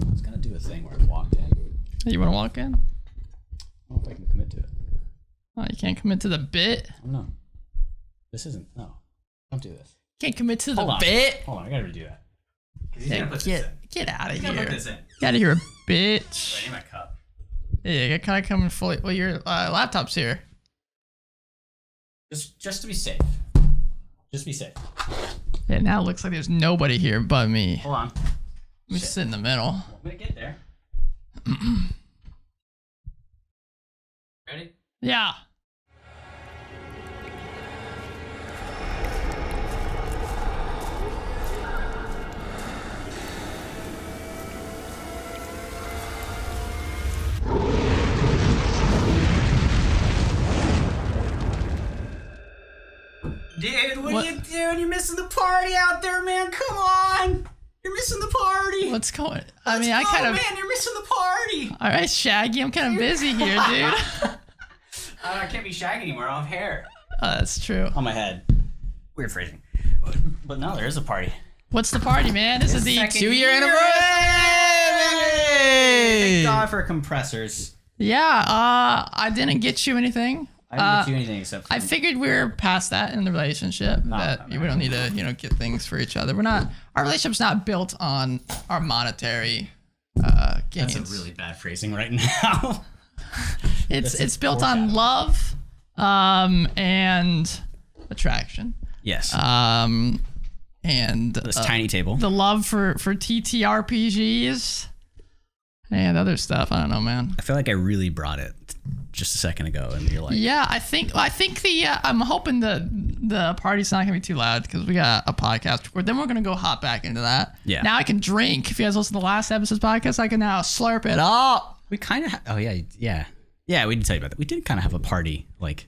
I was gonna do a thing where I walked in. You want to walk in? I don't know if I can commit to it. Oh, you can't commit to the bit? Oh, no. This isn't. No. Don't do this. Can't commit to Hold the on. bit? Hold on, I gotta redo that. Yeah, get out of here. Put this in. Get out of here, I bitch. need my cup. Yeah, you gotta come in fully. Well, your laptop's here. Just to be safe. Just be safe. Yeah, now it looks like there's nobody here but me. Hold on. Let me sit in the middle. I'm gonna get there. Ready? Yeah. Dude, what are you doing? You're missing the party out there, man. Come on. You're missing the party. What's going? Man, you're missing the party. All right, Shaggy, I'm kind of busy here, dude. I can't be Shaggy anymore. I don't have hair. Oh, that's true. On my head. Weird phrasing. But no, there is a party. What's the party, man? This is the 2-year anniversary. Thank God for compressors. Yeah. I didn't get you anything. I didn't get you anything except for I figured we were past that in the relationship. That we don't need to, get things for each other. Our relationship's not built on our monetary gains. That's a really bad phrasing right now. It's built on love, and attraction. Yes. And this tiny table. The love for TTRPGs and other stuff. I don't know, man. I feel like I really brought it just a second ago, and you're like, yeah, I think the I'm hoping the party's not gonna be too loud because we got a podcast record. Then we're gonna go hop back into that. Yeah. Now I can drink. If you guys listen to the last episode's podcast, I can now slurp it up. We kind of. Oh yeah. We did tell you about that. We did kind of have a party like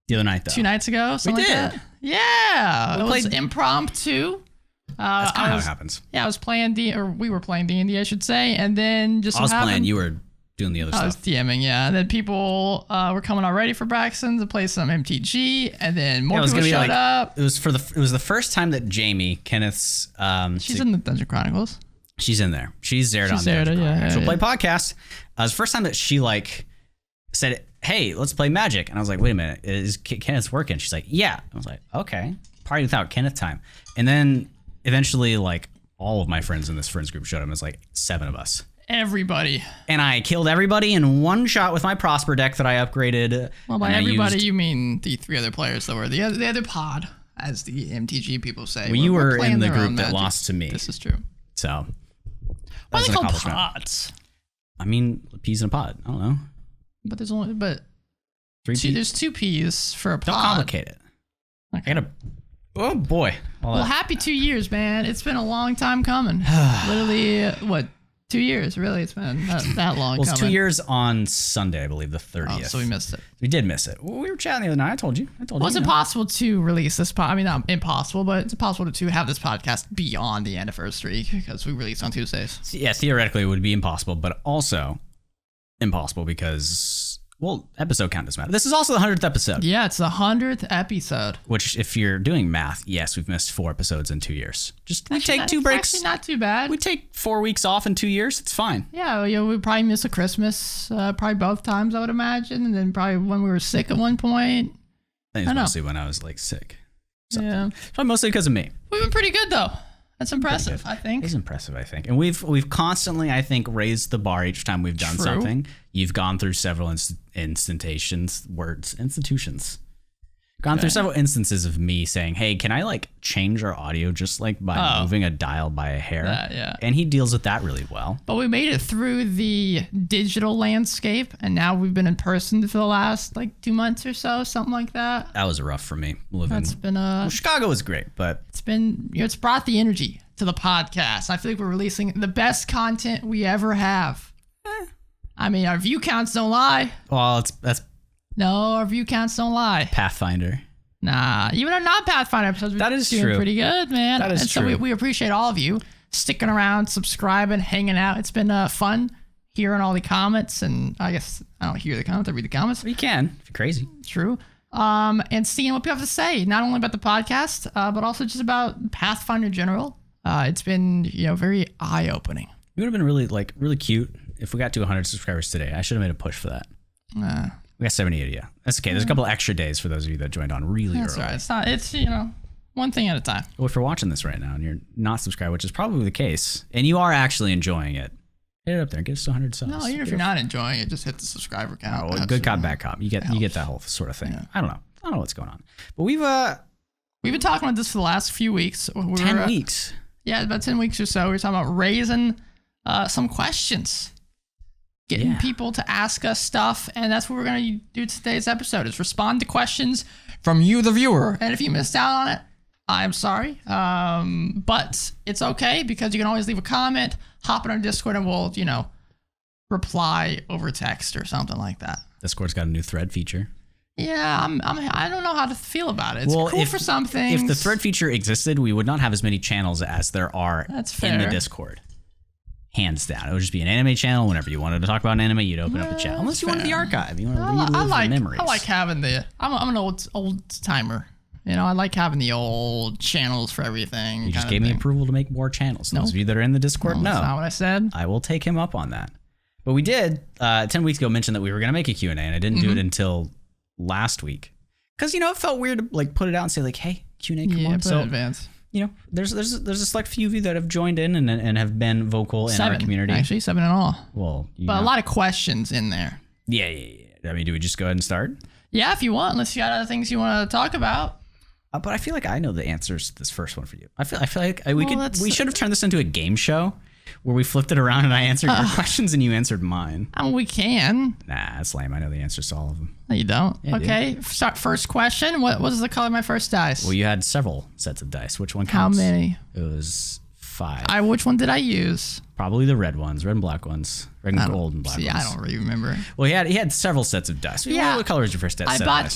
the other night though. 2 nights ago. Something We did. Like that. Yeah. It was impromptu. That's kind of how it happens. Yeah, I was playing we were playing D&D, I should say, and then just I was playing. You were doing the other stuff. I was DMing, yeah. And then people were coming already for Braxton to play some MTG, and then more people showed up. It was the first time that Jamie, Kenneth's she's in the Dungeon Chronicles. She's in there. She's Zerda on Zerda, yeah. She'll play podcast. It was the first time that she said, "Hey, let's play Magic," and I was like, "Wait a minute, is Kenneth's working?" She's like, "Yeah." I was like, "Okay, party without Kenneth time." And then eventually, all of my friends in this friends group showed up. It was 7 of us. Everybody. And I killed everybody in one shot with my Prosper deck that I upgraded. Well, by everybody, you mean the 3 other players that were the other pod, as the MTG people say. Well, you were in the group that lost to me. This is true. So. Why are they called pods? I mean, peas in a pod. I don't know. But there's 3 peas. There's 2 peas for a pod. Don't complicate it. Okay. I gotta. Oh boy. Well, happy 2 years, man. It's been a long time coming. Literally, 2 years, really. It's been that long. Well, it's 2 years on Sunday, I believe, the 30th. Oh, so we missed it. We did miss it. Well, we were chatting the other night. I told you. Well, it's impossible to release this pod. I mean, not impossible, but it's impossible to have this podcast beyond the anniversary because we release on Tuesdays. Yeah, theoretically it would be impossible, but also impossible because, episode count doesn't matter. This is also the 100th episode. Yeah, it's the 100th episode. Which, if you're doing math, yes, we've missed 4 episodes in 2 years. We take 2 breaks. Actually, not too bad. We take 4 weeks off in 2 years. It's fine. Yeah, we probably miss a Christmas, probably both times, I would imagine, and then probably when we were sick at one point. I think it was mostly when I was sick. Something. Yeah, probably mostly because of me. We've been pretty good though. That's impressive, I think. It's impressive, I think. And we've constantly, I think, raised the bar each time we've done something. You've gone through several institutions. Gone through several instances of me saying, "Hey, can I change our audio just by moving a dial by a hair?" Yeah. And he deals with that really well. But we made it through the digital landscape, and now we've been in person for the last 2 months or so, something like that. That was rough for me living. That's been Chicago was great, but it's brought the energy to the podcast. I feel like we're releasing the best content we ever have. I mean, our view counts don't lie. Well, that's. No, our view counts don't lie. Pathfinder. Nah, even our non-Pathfinder episodes are doing pretty good, man. That is true. So we appreciate all of you sticking around, subscribing, hanging out. It's been fun hearing all the comments, and I guess I don't hear the comments, I read the comments. You can, if you're crazy. True. And seeing what people have to say, not only about the podcast, but also just about Pathfinder in general. It's been, very eye-opening. It would have been really cute if we got to 100 subscribers today. I should have made a push for that. We got 78, yeah. That's okay. There's a couple extra days for those of you that joined on really That's early. right. It's one thing at a time. Well, if you're watching this right now and you're not subscribed, which is probably the case, and you are actually enjoying it, hit it up there and get us to 100 subs. No, even if you're not enjoying it, just hit the subscriber count. Oh, well, good cop, bad cop. You get that whole sort of thing. Yeah. I don't know what's going on. But we've been talking about this for the last few weeks. 10 weeks. Yeah, about 10 weeks or so. We were talking about raising some questions. Getting people to ask us stuff, and that's what we're going to do today's episode, is respond to questions from you, the viewer. And if you missed out on it, I'm sorry. But it's okay, because you can always leave a comment, hop in our Discord, and we'll, reply over text or something like that. Discord's got a new thread feature. Yeah, I don't know how to feel about it. It's cool for some things. If the thread feature existed, we would not have as many channels as there are in the Discord. Hands down. It would just be an anime channel. Whenever you wanted to talk about an anime, you'd open up a channel. Unless you wanted the archive. You want to relive the memories. I like having I'm an old timer. I like having the old channels for everything. You just gave me approval to make more channels. Those of you that are in the Discord, That's not what I said. I will take him up on that. But we did, 10 weeks ago, mention that we were going to make a Q&A, and I didn't do it until last week. Because, it felt weird to put it out and say, hey, Q&A, come on. So in advance. There's a select few of you that have joined in and have been vocal in our community. Actually, 7 in all. Well, but a lot of questions in there. Yeah. I mean, do we just go ahead and start? Yeah, if you want, unless you got other things you want to talk about. But I feel like I know the answers to this first one for you. I feel like we should have turned this into a game show where we flipped it around and I answered your questions and you answered mine. I mean, we can. Nah, that's lame. I know the answers to all of them. No, you don't. Yeah, okay. Start first question. What was the color of my first dice? Well, you had several sets of dice. Which one counts? How many? It was 5. Which one did I use? Probably the red ones, red and black ones, red and gold and black ones. I don't really remember. Well, he had several sets of dice. Yeah. What color was your first set? I bought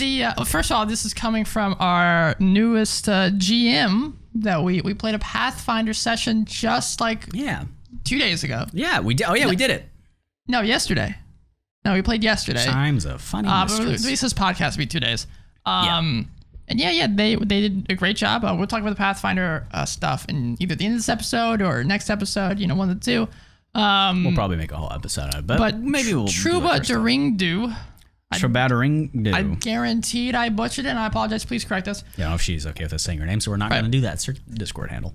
first of all, this is coming from our newest GM that we played a Pathfinder session just 2 days ago. Yeah, we did. Oh yeah, we did it. No, yesterday. No, we played yesterday. Time's a funny mistress. This podcast will be 2 days. And they did a great job. We'll talk about the Pathfinder stuff in either the end of this episode or next episode. One of the two. We'll probably make a whole episode out of it, but maybe we'll. Troubadoringdu. Troubadoringdu. I guaranteed I butchered it, and I apologize. Please correct us. Yeah, I don't know if she's okay with us saying her name, so we're not going to do that. It's her Discord handle.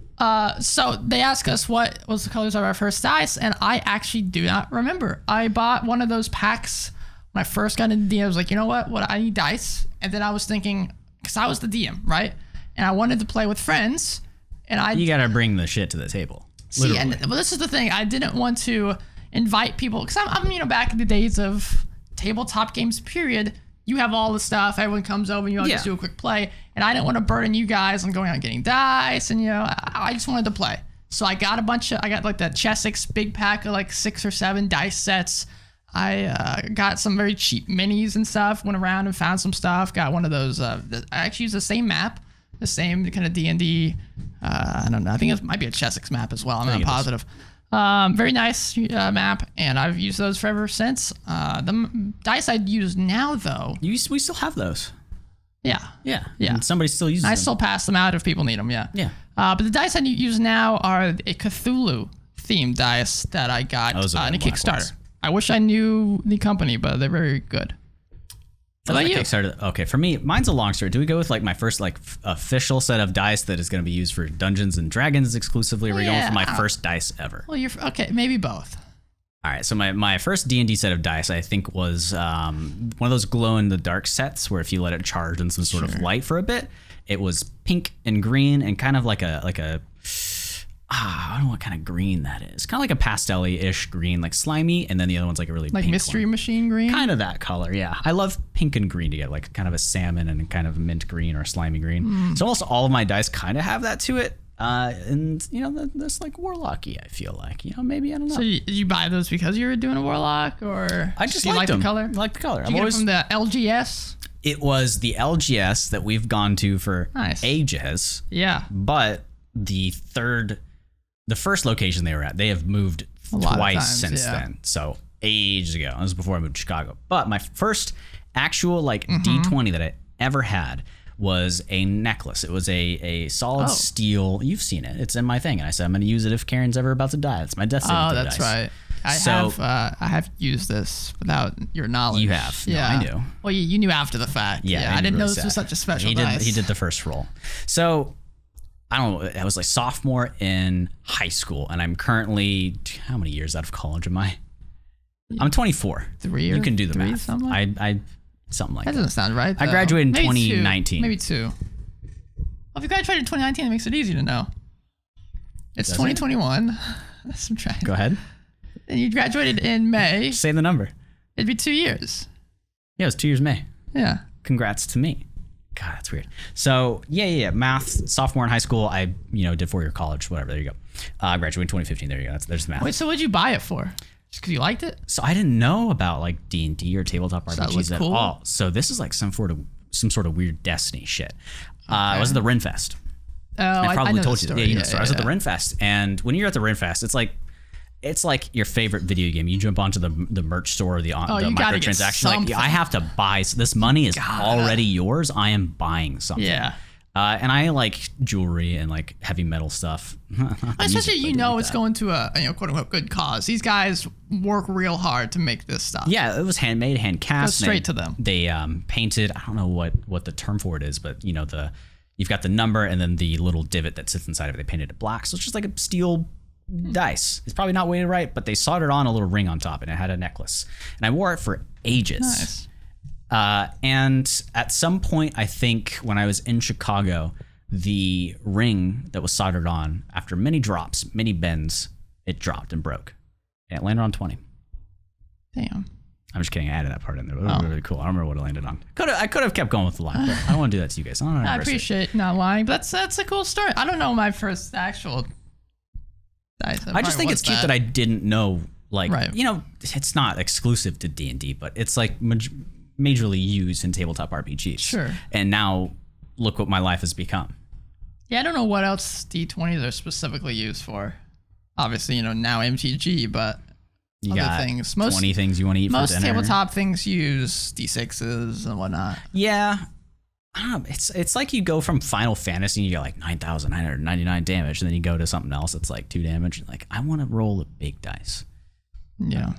So they asked us what was the colors of our first dice, and I actually do not remember. I bought one of those packs when I first got into DM. I was like, you know what? I need dice, and then I was thinking, because I was the DM, right? And I wanted to play with friends, and you got to bring the shit to the table. See, and this is the thing. I didn't want to invite people because I'm back in the days of tabletop games. Period. You have all the stuff. Everyone comes over, and you all just do a quick play. And I didn't want to burden you guys on going out and getting dice. And I just wanted to play. So I got I got the Chessex big pack of 6 or 7 dice sets. I got some very cheap minis and stuff. Went around and found some stuff. Got one of those. I actually used the same map, the same kind of D&D. I don't know. I think it might be a Chessex map as well. I'm not positive. Very nice map, and I've used those forever since. The dice I'd use now, though. We still have those. Yeah. And somebody still uses them. I still pass them out if people need them. Yeah. But the dice I use now are a Cthulhu themed dice that I got in a Kickstarter. Ones. I wish I knew the company, but they're very good. How about you? Kickstarter. Okay, for me, mine's a long story. Do we go with my first official set of dice that is going to be used for Dungeons and Dragons exclusively, or are we going for my first dice ever? Well, okay, maybe both. All right, so my first D&D set of dice, I think, was one of those glow-in-the-dark sets where if you let it charge in some sort of light for a bit, it was pink and green and kind of like a I don't know what kind of green that is. Kind of like a pastel-y-ish green, like slimy, and then the other one's like a really pink Mystery Machine green? Kind of that color, yeah. I love pink and green together, like kind of a salmon and kind of a mint green or a slimy green. So almost all of my dice kind of have that to it. And, that's warlocky, I feel like. Maybe, I don't know. So did you buy those because you were doing a warlock, or I just liked them. The color? I like the color. Did you get it from the LGS? It was the LGS that we've gone to for ages. Yeah. But the first location they were at, they have moved twice since then. So ages ago. That was before I moved to Chicago. But my first actual D20 that I ever had was a necklace. It was a solid steel. You've seen it. It's in my thing. And I said, I'm going to use it if Karen's ever about to die. It's my death saving throw that's dice. right. I have used this without your knowledge. You have. Yeah. No, I knew. Well, you knew after the fact. Yeah, I didn't know this was such a special dice. He did the first roll. So I don't know. I was like sophomore in high school, and I'm currently, how many years out of college am I? I'm 24. 3 years? You can do the math. Something something like that. That doesn't sound right. I graduated in 2019. Maybe 2. Well, if you graduated in 2019, it makes it easy to know. It's 2021. I'm trying. Go ahead. And you graduated in May. Say the number. It'd be 2 years. Yeah, it was 2 years May. Yeah. Congrats to me. God, that's weird. So yeah. Math, sophomore in high school. I did 4-year college, whatever. There you go. I graduated in 2015. There you go. There's the math. Wait, so what'd you buy it for? Just because you liked it? So I didn't know about like D&D or tabletop RPGs at all. So this is like some sort of weird Destiny shit. I was at the Renfest. Oh, I probably know told the you. story. Yeah, you know the story. I was at the Renfest, and when you're at the Renfest, it's like your favorite video game. You jump onto the merch store, the microtransaction. Like, I have to buy. This money is already yours. I am buying something. Yeah. And I like jewelry and like heavy metal stuff. Especially it's going to a quote unquote good cause. These guys work real hard to make this stuff. Yeah, it was handmade, hand cast. Go straight to them. They painted. I don't know what the term for it is, but you've got the number and then the little divot that sits inside of it. They painted it black, so it's just like a steel dice. It's probably not weighted right, but they soldered on a little ring on top, and it had a necklace. And I wore it for ages. Nice. And at some point, I think when I was in Chicago, the ring that was soldered on, after many drops, many bends, it dropped and broke. And it landed on 20. Damn. I'm just kidding. I added that part in there. It was really cool. I don't remember what it landed on. I could have kept going with the line, but I don't want to do that to you guys. I appreciate not lying, but that's a cool story. I don't know my first actual dice. I just think it's cute that I didn't know. Like, right. It's not exclusive to D&D, but it's like majorly used in tabletop RPGs. Sure. And now look what my life has become. Yeah, I don't know what else D20s are specifically used for. Obviously, now MTG, but you other got things. 20 things you want to eat for dinner. Most tabletop things use D6s and whatnot. Yeah. I don't know. It's like you go from Final Fantasy and you get like 9,999 damage, and then you go to something else that's like 2 damage. And like, I want to roll a big dice. Yeah.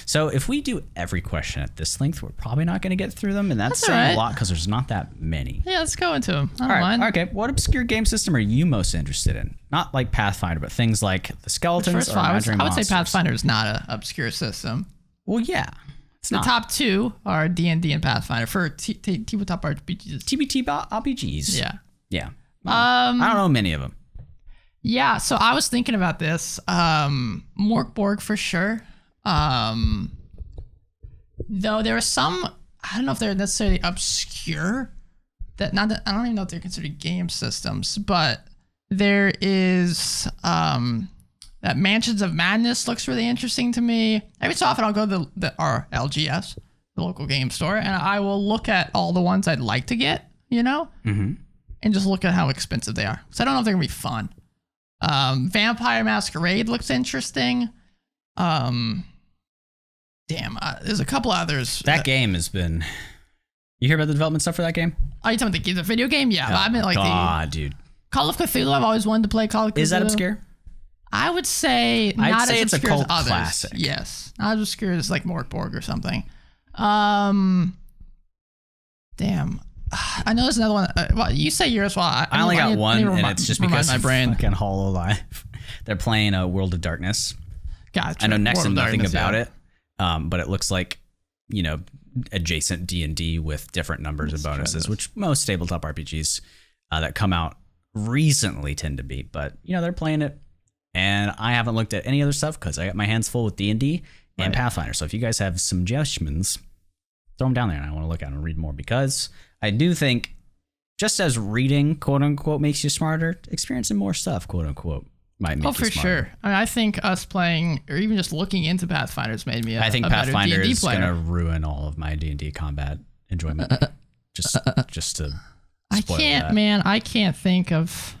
So if we do every question at this length, we're probably not going to get through them, and that's saying right. a lot because there's not that many. Yeah, let's go into them. All right. Okay. What obscure game system are you most interested in? Not like Pathfinder, but things like the Skeletons First of or all, Imaginary I would say Monsters. Pathfinder is not an obscure system. Well, yeah. The top 2 are D&D and Pathfinder for tabletop RPGs. TBT RPGs. Yeah. Yeah. I don't know many of them. Yeah, so I was thinking about this. Morkborg for sure. Though there are some, I don't know if they're necessarily obscure. I don't even know if they're considered game systems, but there is that Mansions of Madness looks really interesting to me. Every so often I'll go to our LGS, the local game store, and I will look at all the ones I'd like to get, and just look at how expensive they are. So I don't know if they're gonna be fun. Vampire Masquerade looks interesting. There's a couple others. That game has been. You hear about the development stuff for that game? Are you talking about the video game? Yeah, I mean like dude. Call of Cthulhu. I've always wanted to play Call of Cthulhu. Is that obscure? I would say not as it's a obscure as cult others. classic. Yes, not as obscure as like Morkborg or something. Damn. I know there's another one. Well, you say yours. Well, I only got one, and it's just because my brain. Fucking HoloLive. They're playing a World of Darkness. Gotcha. I know next to nothing about it. it, but it looks like adjacent D&D with different numbers and bonuses, which most tabletop RPGs that come out recently tend to be. But they're playing it, and I haven't looked at any other stuff because I got my hands full with D&D and Pathfinder. So if you guys have some suggestions, throw them down there, and I want to look at them and read more, because I do think, just as reading, quote unquote, makes you smarter, experiencing more stuff, quote unquote, might make you smarter. For sure. I think us playing, or even just looking into Pathfinders, made me I think a Pathfinder better D&D is player. going to ruin all of my D&D combat enjoyment. just to spoil that. I can't think of.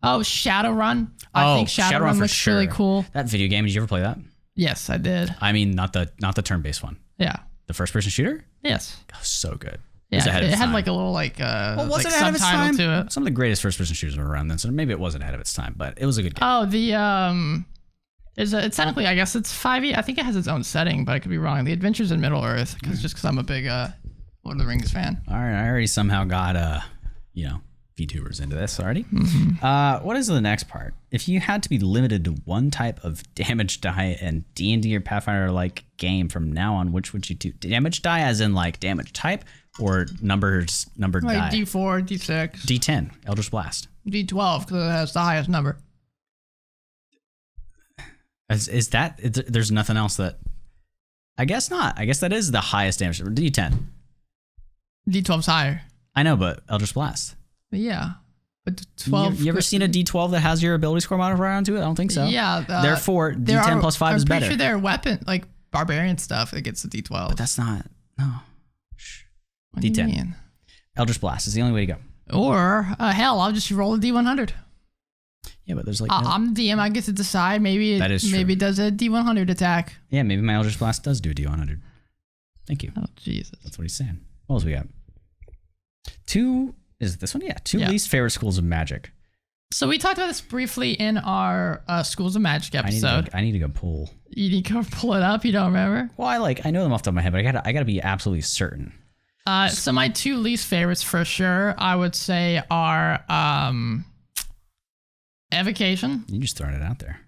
Oh, Shadowrun. I think Shadowrun looks really cool. That video game, did you ever play that? Yes, I did. I mean, not the turn-based one. Yeah. The first-person shooter? Yes. Oh, so good. Yeah, it had like a little like was like it ahead of its subtitle time? to it. Some of the greatest first-person shooters were around then, so maybe it wasn't ahead of its time, but it was a good game. Oh, it's technically, I guess it's 5e. I think it has its own setting, but I could be wrong. The Adventures in Middle Earth, because I'm a big Lord of the Rings fan. All right, I already somehow got VTubers into this already. What is the next part? If you had to be limited to one type of damage die in D&D or Pathfinder like game from now on, which would you do? Damage die as in like damage type or numbered Like die? D4, D6, D10, Eldritch Blast. D12 because it has the highest number. Is that there's nothing else that? I guess not. I guess that is the highest damage. D10. D12's higher. I know, but Eldritch Blast. Yeah. But 12. You ever seen a D12 that has your ability score modifier onto it? I don't think so. Yeah. Therefore, D10 plus 5 is better. I'm pretty sure their weapon, like barbarian stuff, that gets the D12. But that's not. No. What do you D10. mean? Eldritch Blast is the only way to go. Or, hell, I'll just roll a D100. Yeah, but there's like. I'm the DM. I get to decide. Maybe it does a D100 attack. Yeah, maybe my Eldritch Blast does do a D100. Thank you. Oh, Jesus. That's what he's saying. What else we got? Is it this one? Yeah. Two least favorite schools of magic. So we talked about this briefly in our Schools of Magic episode. I need to go pull. You need to go pull it up. You don't remember? Well, I know them off the top of my head, but I gotta be absolutely certain. So my two least favorites for sure, I would say, are Evocation. You just throwing it out there.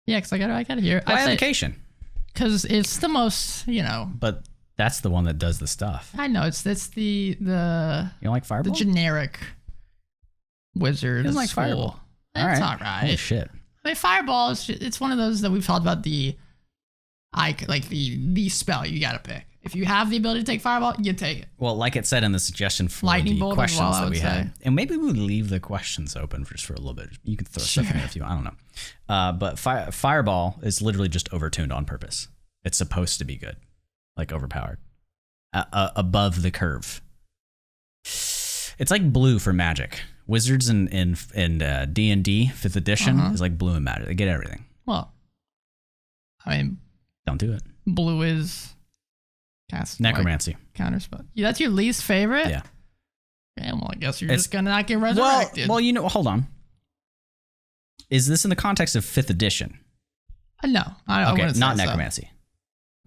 Yeah, because I gotta hear it. Why Evocation? Because it's the most, But that's the one that does the stuff. I know it's the You don't like Fireball? the generic wizard. You don't like school. Fireball? It's all all right. Holy shit. I mean, Fireball it's one of those that we've talked about the spell you gotta pick. If you have the ability to take Fireball, you take it. Well, like it said in the suggestion for Lightning the bolt questions as well, that we I would had, and maybe we'll leave the questions open just for a little bit. You can throw stuff in there if you want. I don't know. But Fireball is literally just overtuned on purpose. It's supposed to be good, like overpowered, above the curve. It's like blue for Magic. Wizards in D&D 5th edition is like blue and Magic. They get everything. Well, I mean, don't do it. Blue is cast necromancy counterspell. Yeah, that's your least favorite. Yeah. Damn. Well, I guess you're just gonna not get resurrected. Well, hold on. Is this in the context of 5th edition? No, I wouldn't not say necromancy.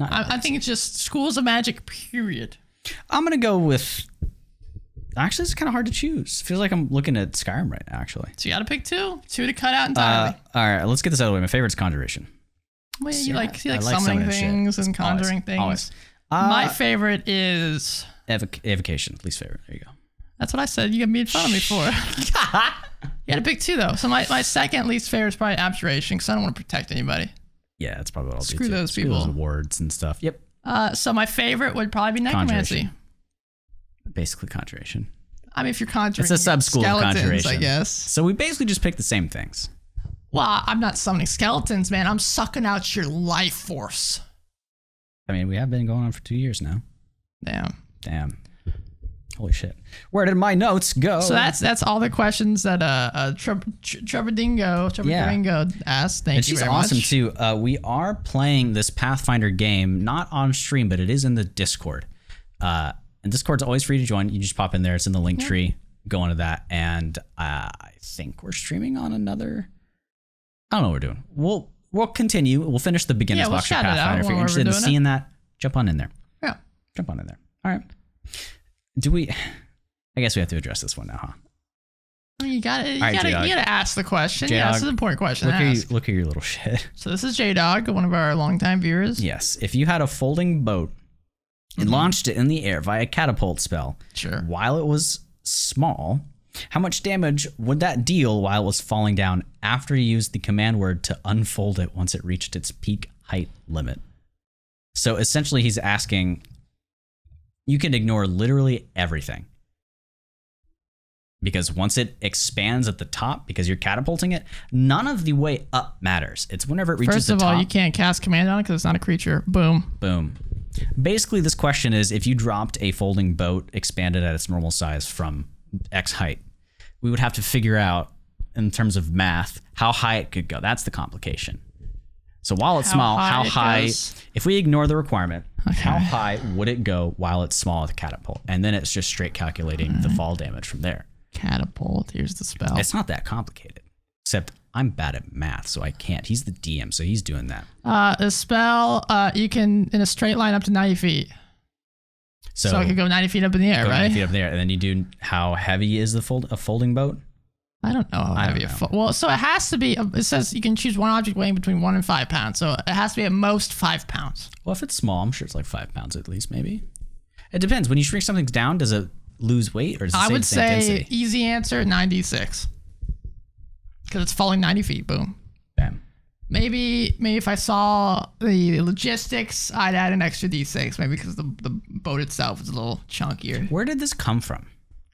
So. I think it's just Schools of Magic. Period. I'm gonna go with. Actually, it's kind of hard to choose. Feels like I'm looking at Skyrim right now. Actually, so you got to pick two to cut out entirely. All right, let's get this out of the way. My favorite's Conjuration. Well, you like summoning things and conjuring things. Always. My favorite is Evocation. Least favorite. There you go. That's what I said. You got made fun of me for. You got to pick two though. So my second least favorite is probably Abjuration because I don't want to protect anybody. Yeah, that's probably what I'll do. Screw those people. Screw those wards and stuff. Yep. So my favorite would probably be Necromancy. Basically Conjuration. I mean, if you're conjuring, it's a sub-school of Conjuration, I guess. So we basically just picked the same things. Well, I'm not summoning skeletons, man. I'm sucking out your life force. I mean, we have been going on for 2 years now. Damn. Holy shit. Where did my notes go? So that's all the questions that Trebadingo asked. Thank you very much. And she's awesome too. We are playing this Pathfinder game, not on stream, but it is in the Discord. And Discord's always free to join. You just pop in there. It's in the link tree. Go into that. And I think we're streaming on another. I don't know what we're doing. We'll continue. We'll finish the beginner's box of Pathfinder. If you're interested in seeing that, jump on in there. Yeah. Jump on in there. All right. I guess we have to address this one now, huh? Well, you gotta ask the question. Yeah, this is an important question. Look at your little shit. So this is J-Dog, one of our longtime viewers. Yes. If you had a folding boat and launched it in the air via catapult spell, while it was small, how much damage would that deal while it was falling down after you used the command word to unfold it once it reached its peak height limit? So essentially he's asking, you can ignore literally everything. Because once it expands at the top, because you're catapulting it, none of the way up matters. It's whenever it reaches the top. First of all, you can't cast command on it because it's not a creature. Boom. Boom. Basically, this question is, if you dropped a folding boat expanded at its normal size from X height, we would have to figure out, in terms of math, how high it could go. That's the complication. So while it's small, how high, if we ignore the requirement, Okay. How high would it go while it's small with a catapult? And then it's just straight calculating the fall damage from there. Catapult. Here's the spell. It's not that complicated, except I'm bad at math, so I can't. He's the DM, so he's doing that. The spell, you can, in a straight line up to 90 feet. So I could go 90 feet up in the air, right? 90 feet up there, and then you do, how heavy is a folding boat? I don't know how heavy well, so it has to be, it says you can choose one object weighing between 1 and 5 pounds. So it has to be at most 5 pounds. Well, if it's small, I'm sure it's like 5 pounds at least, maybe. It depends. When you shrink something down, does it lose weight or does it I would say density? easy answer, 96. Because it's falling 90 feet, boom. Bam. Maybe if I saw the logistics, I'd add an extra D6, maybe because the boat itself is a little chunkier. Where did this come from?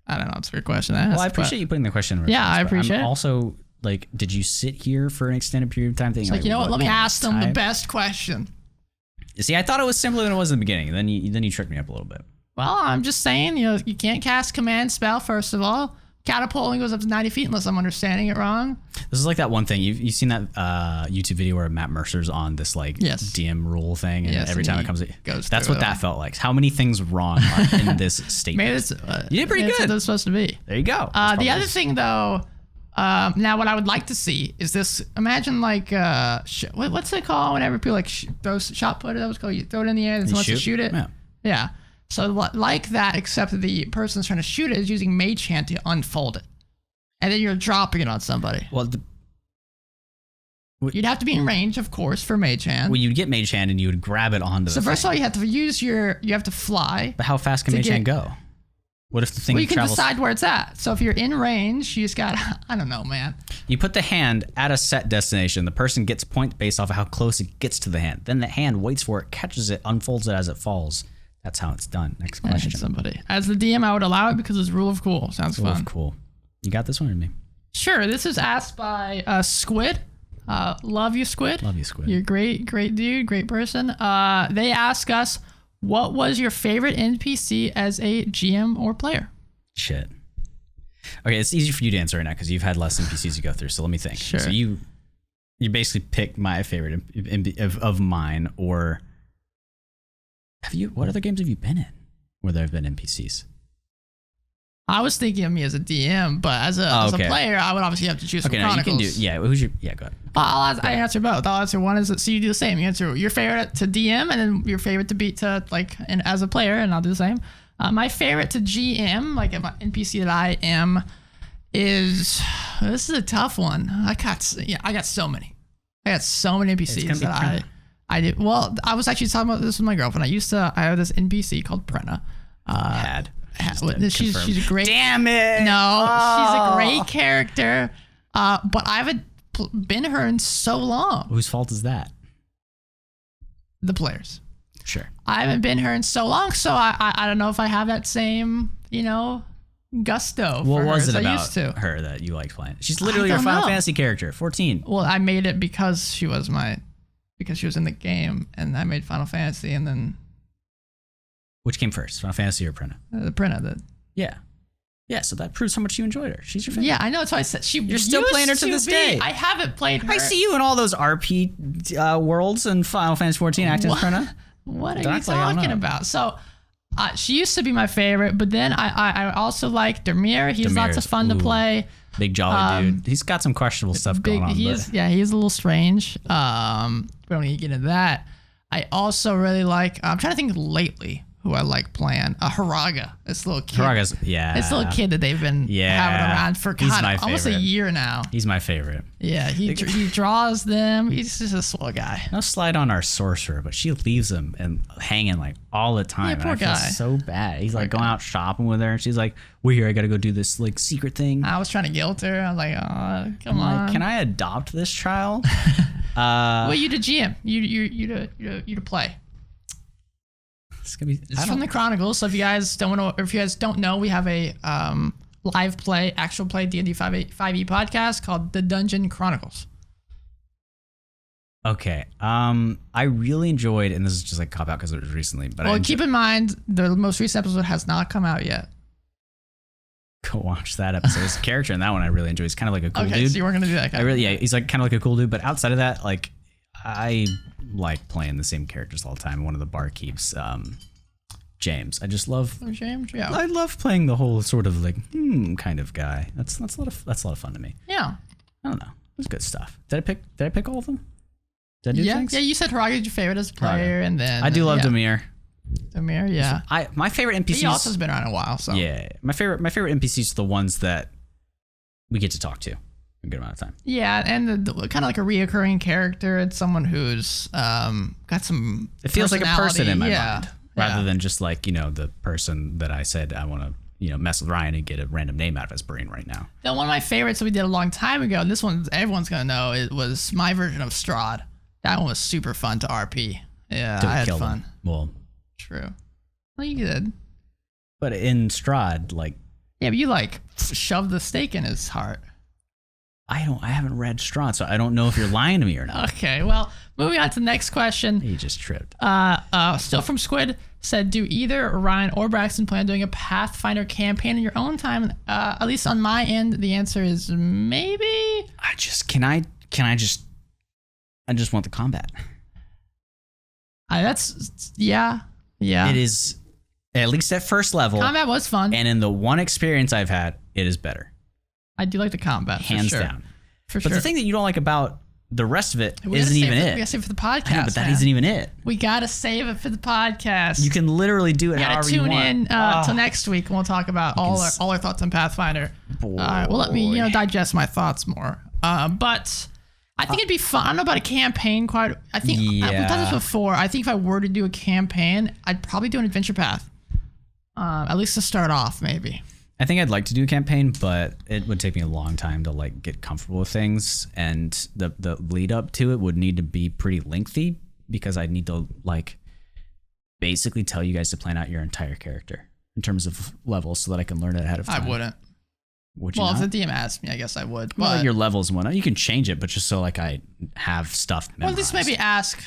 I don't know. It's a weird question to ask. Well, I appreciate you putting the question in. Yeah, I appreciate it. Also, like, did you sit here for an extended period of time thinking, like, you know what? Let me ask them the best question. You see, I thought it was simpler than it was in the beginning. Then you tricked me up a little bit. Well, I'm just saying, you can't cast command spell, first of all. Catapult only goes up to 90 feet unless I'm understanding it wrong. This is like that one thing. You've seen that YouTube video where Matt Mercer's on this like DM rule thing, and every time it comes, that's what that felt like. How many things wrong are in this statement? Maybe you did pretty good. That's what it's supposed to be. There you go. The other thing, though, now what I would like to see is this. Imagine like what's it called whenever people like throw shot put? That was called. You throw it in the air and someone wants to shoot it. Yeah. So like that, except the person that's trying to shoot it is using Mage Hand to unfold it. And then you're dropping it on somebody. Well, you'd have to be in range, of course, for Mage Hand. Well, you'd get Mage Hand and you would grab it onto the thing. So first of all, you have to you have to fly. But how fast can Mage Hand go? What if the thing you can decide where it's at. So if you're in range, you just got, I don't know, man. You put the hand at a set destination. The person gets points based off of how close it gets to the hand. Then the hand waits for it, catches it, unfolds it as it falls. That's how it's done. Next question. Somebody. As the DM, I would allow it because it's rule of cool. Sounds fun. Rule of cool. You got this one or me? Sure. This is asked by Squid. Love you, Squid. Love you, Squid. You're great dude, great person. They ask us, what was your favorite NPC as a GM or player? Shit. Okay, it's easy for you to answer right now because you've had less NPCs to go through. So let me think. Sure. So you basically picked my favorite of mine, or what other games have you been in where there have been NPCs? I was thinking of me as a DM, but as a player, I would obviously have to choose from Chronicles. You can do, go ahead. I answer both. I'll answer one so you do the same. You answer your favorite to DM and then your favorite to beat to and as a player, and I'll do the same. My favorite to GM, like my NPC that I am, is this is a tough one. I got so many. I got so many NPCs that I did. Well, I was actually talking about this with my girlfriend. I have this NPC called Brenna. She's a great. Damn it! No, she's a great character. But I haven't been her in so long. Whose fault is that? The players. Sure. I haven't been her in so long, so I don't know if I have that same gusto. What was it I about used to. her that you liked playing? She's literally your Final Fantasy character, 14. Well, I made it because she was in the game, and I made Final Fantasy, and then. Which came first, Final Fantasy or Brenna? The Brenna. Yeah, so that proves how much you enjoyed her. She's your favorite. Yeah, I know. That's why I said you're still playing her to this day. I haven't played her. I see you in all those RP worlds in Final Fantasy 14 acting as Brenna. What are you talking about? So, she used to be my favorite, but then I also like Dermir. He's lots of fun to play. Big jolly dude. He's got some questionable stuff going on. He's a little strange. We don't need to get into that. I also really like. I'm trying to think lately who I like playing. Haraga. This little kid. This little kid that they've been having around for almost a year now. He's my favorite. Yeah, he draws them. He's just a swell guy. No slight on our sorcerer, but she leaves him and hanging like all the time. Yeah, poor guy. I feel so bad. He's like going out shopping with her, and she's like, "We're here. I got to go do this like secret thing." I was trying to guilt her. I was like, "Oh, come on. Can I adopt this child?" Well, you to GM. You to play. It's from the Chronicles. So if you guys don't know, we have a live play, actual play D&D 5e podcast called The Dungeon Chronicles. Okay. I really enjoyed, and this is just like cop out because it was recently. But keep in mind the most recent episode has not come out yet. Go watch that episode. His character in that one I really enjoyed. He's kind of like a cool dude. So you weren't gonna do that guy. He's like kind of like a cool dude. But outside of that, like I like playing the same characters all the time. One of the barkeeps, James. I just love James. Yeah, I love playing the whole sort of like kind of guy. That's a lot of fun to me. Yeah, I don't know. It was good stuff. Did I pick all of them? Did I do things? Yeah. You said Haraga's your favorite as a player, and then I do love Demir. Demir, yeah. So my favorite NPCs. He also has been around a while, so yeah. My favorite NPCs are the ones that we get to talk to a good amount of time. Yeah, and the kind of like a reoccurring character. It's someone who's got some. It feels like a person in my mind, rather yeah. than just like the person that I said I want to mess with Ryan and get a random name out of his brain right now. Now, one of my favorites that we did a long time ago, and this one everyone's gonna know, it was my version of Strahd. That one was super fun to RP. Yeah, I had fun. Him. Well, true. Well, you did. But in Strahd, like. Yeah, but you like shoved the stake in his heart. I haven't read Strahd, so I don't know if you're lying to me or not. Okay, well, moving on to the next question. He just tripped. Still from Squid said, do either Ryan or Braxton plan on doing a Pathfinder campaign in your own time? At least on my end, the answer is maybe. I just want the combat. Yeah. It is, at least at first level. Combat was fun. And in the one experience I've had, it is better. I do like the combat, hands for sure. down. But the thing that you don't like about the rest of it isn't even it. We gotta save it for the podcast. I know, but that isn't even it. We gotta save it for the podcast. You can literally do it however you want. Tune in till next week, and we'll talk about all our thoughts on Pathfinder. Well, let me digest my thoughts more. But I think it'd be fun. I don't know about a campaign quite. I think we've done this before. I think if I were to do a campaign, I'd probably do an adventure path. At least to start off, maybe. I think I'd like to do a campaign, but it would take me a long time to like get comfortable with things, and the lead up to it would need to be pretty lengthy because I'd need to like basically tell you guys to plan out your entire character in terms of levels so that I can learn it ahead of time. I wouldn't. Would you not? If the DM asked me, I guess I would. Well, but your levels and whatnot, you can change it, but just so like I have stuff memorized. Well, just maybe ask,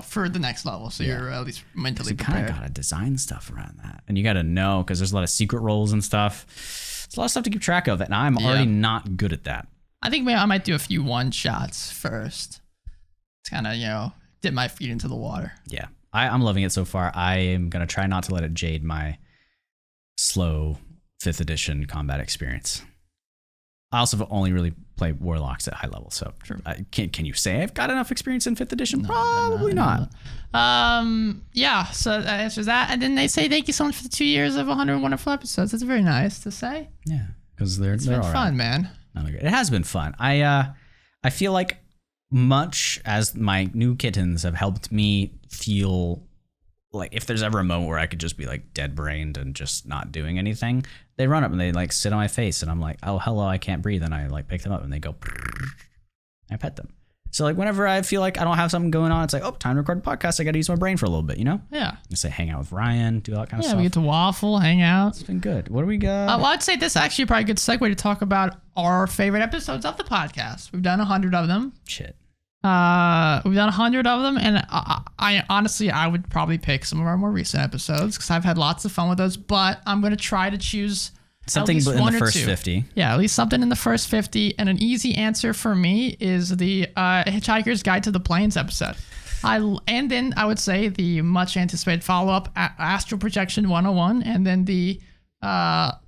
for the next level, so you're at least mentally prepared. You kind of got to design stuff around that. And you got to know, because there's a lot of secret roles and stuff. It's a lot of stuff to keep track of, and I'm already not good at that. I think maybe I might do a few one-shots first to kind of, dip my feet into the water. Yeah, I'm loving it so far. I am going to try not to let it jade my slow 5th edition combat experience. I also only really play warlocks at high level, so can you say I've got enough experience in 5th edition? Probably not. Yeah, so that answers that. And then they say thank you so much for the 2 years of 100 wonderful episodes. That's very nice to say. Yeah, because they're been all fun, man. No, it has been fun. I feel like much as my new kittens have helped me feel like if there's ever a moment where I could just be like dead brained and just not doing anything, they run up and they like sit on my face and I'm like, oh, hello, I can't breathe. And I like pick them up and they go, I pet them. So like whenever I feel like I don't have something going on, it's like, oh, time to record a podcast. I got to use my brain for a little bit, Yeah. I say hang out with Ryan, do all that kind of stuff. Yeah, we get to waffle, hang out. It's been good. What do we got? Well, I'd say this is actually probably a good segue to talk about our favorite episodes of the podcast. We've done 100 of them. Shit. We've done 100 of them, and I honestly, I would probably pick some of our more recent episodes because I've had lots of fun with those, but I'm going to try to choose something in the first 50. Yeah, at least something in the first 50, and an easy answer for me is the Hitchhiker's Guide to the Plains episode. And then I would say the much anticipated follow-up, Astral Projection 101, and then the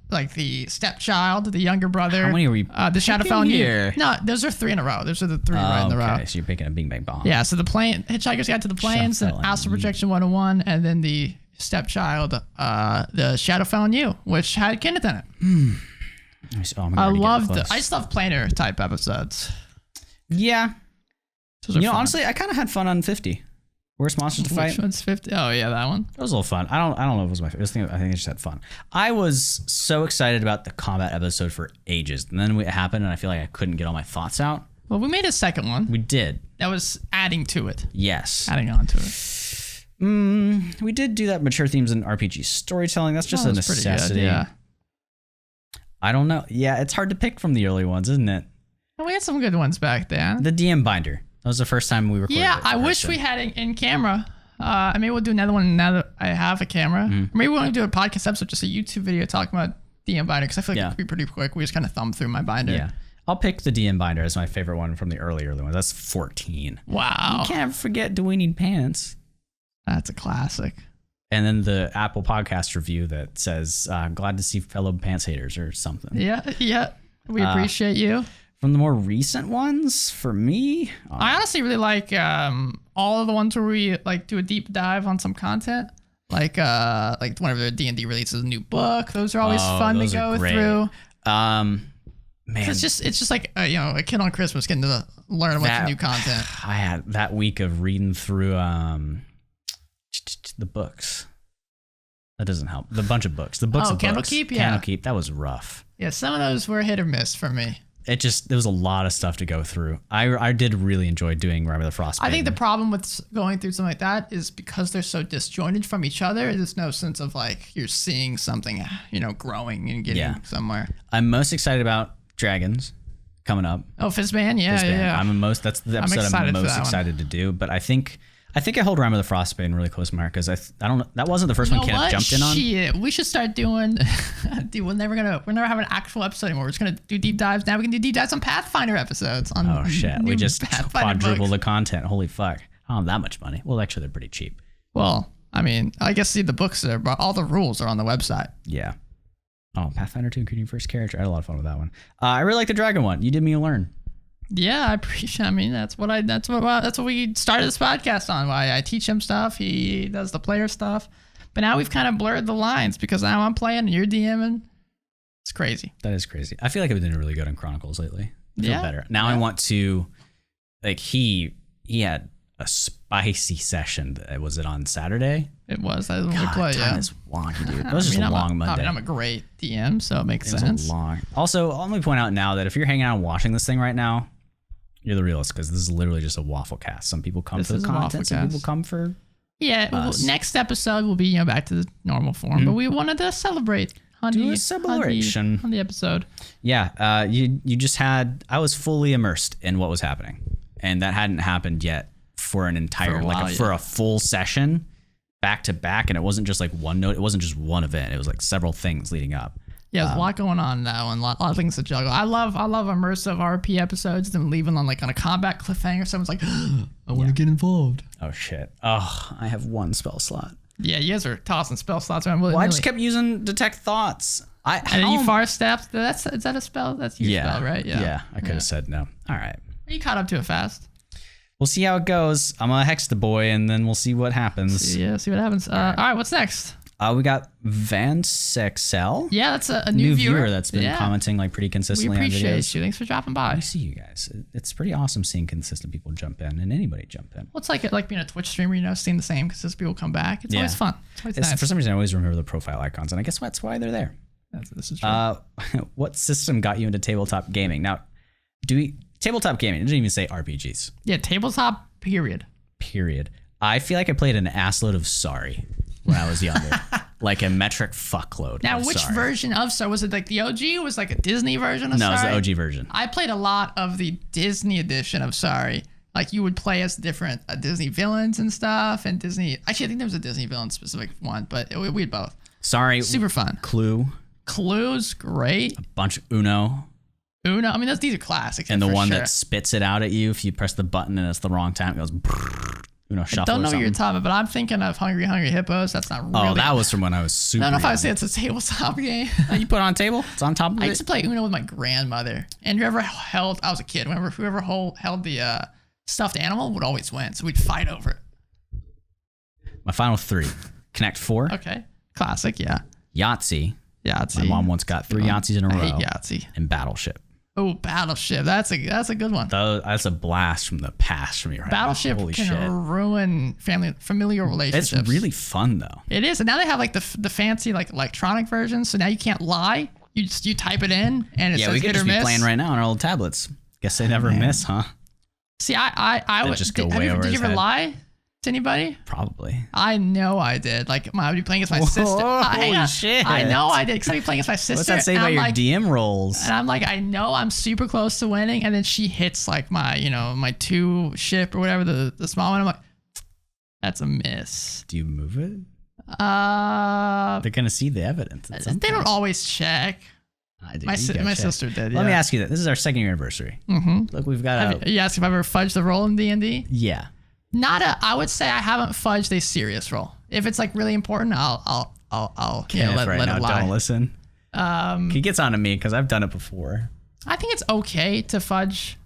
the stepchild, the younger brother. How many are we? The Shadowfell and You. No, those are 3 in a row. Those are the 3 right in a row. Okay, so you're picking a Bing Bang Bomb. Yeah, so the Hitchhiker's Guide to the Plains, then Astral Projection 101, and then the stepchild, the Shadowfell and You, which had Kenneth in it. I just love planar type episodes. Yeah. Fun. Honestly, I kind of had fun on 50. Worst monsters to fight. Which one's 50? Oh yeah, that one. That was a little fun. I don't know if it was my favorite. I think I just had fun. I was so excited about the combat episode for ages, and then it happened, and I feel like I couldn't get all my thoughts out. Well, we made a second one. We did. That was adding to it. Yes. Adding on to it. We did do that mature themes in RPG storytelling. That's just a necessity. Good, yeah. I don't know. Yeah, it's hard to pick from the early ones, isn't it? We had some good ones back then. The DM binder. That was the first time we recorded. Yeah, I wish we had it in camera. Maybe we'll do another one now that I have a camera. Mm-hmm. Maybe we want to do a podcast episode, just a YouTube video talking about DM binder, because I feel like it could be pretty quick. We just kind of thumb through my binder. Yeah. I'll pick the DM binder as my favorite one from the early ones. That's 14. Wow. You can't forget Do We Need Pants? That's a classic. And then the Apple Podcast review that says, glad to see fellow pants haters or something. Yeah. We appreciate you. From the more recent ones, for me, I honestly really like all of the ones where we like do a deep dive on some content. Like whenever D&D releases a new book, those are always fun to go through. Man, it's just like a kid on Christmas getting to learn a bunch of new content. I had that week of reading through the books. That doesn't help. The bunch of books. The books of books. Candlekeep, yeah. Candlekeep, that was rough. Yeah, some of those were hit or miss for me. There was a lot of stuff to go through. I did really enjoy doing Remember the Frostbite. I think the problem with going through something like that is because they're so disjointed from each other, there's no sense of like you're seeing something, growing and getting somewhere. I'm most excited about Dragons coming up. Oh, Fizzband, yeah. That's the episode I'm most excited to do. But I think I hold Remember the Frostbite really close to my heart because I don't know, that wasn't the first one Kenneth jumped in on. Shit, we should start doing. Dude, we're never have an actual episode anymore. We're just gonna do deep dives. Now we can do deep dives on Pathfinder episodes. Oh shit, we just quadruple the content. Holy fuck! I don't have that much money. Well, actually, they're pretty cheap. Well, I mean, I guess the books are, but all the rules are on the website. Yeah. Oh, Pathfinder 2, including first character. I had a lot of fun with that one. I really like the dragon one. You did me learn. Yeah, I appreciate. I mean, that's what we started this podcast on. Why I teach him stuff, he does the player stuff. But now we've kind of blurred the lines because now I'm playing and you're DMing. It's crazy. That is crazy. I feel like I've been doing really good in Chronicles lately. I feel better. Now I want to, like, he had a spicy session. Was it on Saturday? It was. I didn't play. Time is wonky, dude. It was just a long Monday. I mean, I'm a great DM, so it makes sense. Was long. Also, let me point out now that if you're hanging out and watching this thing right now, you're the realist because this is literally just a waffle cast. Some people come for the content. Some people come for next episode will be back to the normal form, but we wanted to celebrate. Do a celebration on the episode. Yeah, you just had. I was fully immersed in what was happening, and that hadn't happened yet for an entire for a full session, back to back, and it wasn't just like one note. It wasn't just one event. It was like several things leading up. Yeah, there's a lot going on in that one. A lot of things to juggle. I love immersive RP episodes. Them leaving on a combat cliffhanger. Someone's like, I want to get involved. Oh shit. Oh, I have one spell slot. Yeah, you guys are tossing spell slots around. Well, I just kept using detect thoughts. And then you far stepped. Is that a spell? That's your spell, right? Yeah. Yeah, I could have said no. All right. You caught up to it fast. We'll see how it goes. I'm gonna hex the boy, and then we'll see what happens. See what happens. All right, what's next? We got Van Sexel. Yeah, that's a new viewer that's been commenting pretty consistently on videos. We appreciate you. Thanks for dropping by. I see you guys. It's pretty awesome seeing consistent people jump in and anybody jump in. Well, it's like being a Twitch streamer, seeing the same consistent people come back. It's always fun. It's nice. For some reason, I always remember the profile icons, and I guess that's why they're there. This is true. What system got you into tabletop gaming? Now, tabletop gaming? It doesn't even say RPGs. Yeah, tabletop. Period. I feel like I played an assload of Sorry when I was younger. Like a metric fuckload. Now, which version of Sorry? Was it like the OG? Was like a Disney version of Sorry? No, it was the OG version. I played a lot of the Disney edition of Sorry. Like you would play as different Disney villains and stuff. And Disney. Actually, I think there was a Disney villain specific one, but we had both. Sorry. Super fun. Clue's great. A bunch of Uno. I mean, these are classics. And the one that spits it out at you if you press the button and it's the wrong time. It goes Uno shuffle. I don't know what you're talking about, but I'm thinking of Hungry Hippos. That's not really. Oh, that was from when I was super I don't know if I young. would say it's a tabletop game. You put it on a table? It's on top of it? I used to play Uno with my grandmother. And I was a kid, whoever held the stuffed animal would always win. So we'd fight over it. My final three. Connect 4. Okay. Classic, yeah. Yahtzee. My mom once got 3 Yahtzees in a row. I hate Yahtzee. And Battleship. Oh, Battleship. That's a good one. That's a blast from the past from me right Battleship now. can ruin familiar relationships. It's really fun though. It is. And now they have like the fancy like electronic versions. So now you can't lie. You type it in and it says we could hit or just miss. be playing right now on our old tablets. Guess they never miss, huh? See, I would just go way over Did his you ever head. lie to anybody? Probably. I know I did. Like I would be playing against my sister. Holy shit. I know I did because I'd be playing against my sister. What's that say about your DM rolls? And I'm like, I know I'm super close to winning, and then she hits like my, my 2 ship or whatever, the small one. I'm like, that's a miss. Do you move it? They're gonna see the evidence. They don't always check. I did. My sister did. Yeah. Let me ask you that. This is our 2nd year anniversary. Mm-hmm. Look, we've got. You asked if I ever fudged the roll in D&D? Yeah. I would say I haven't fudged a serious roll. If it's like really important, I'll let it lie. Don't listen. He gets on to me because I've done it before. I think it's okay to fudge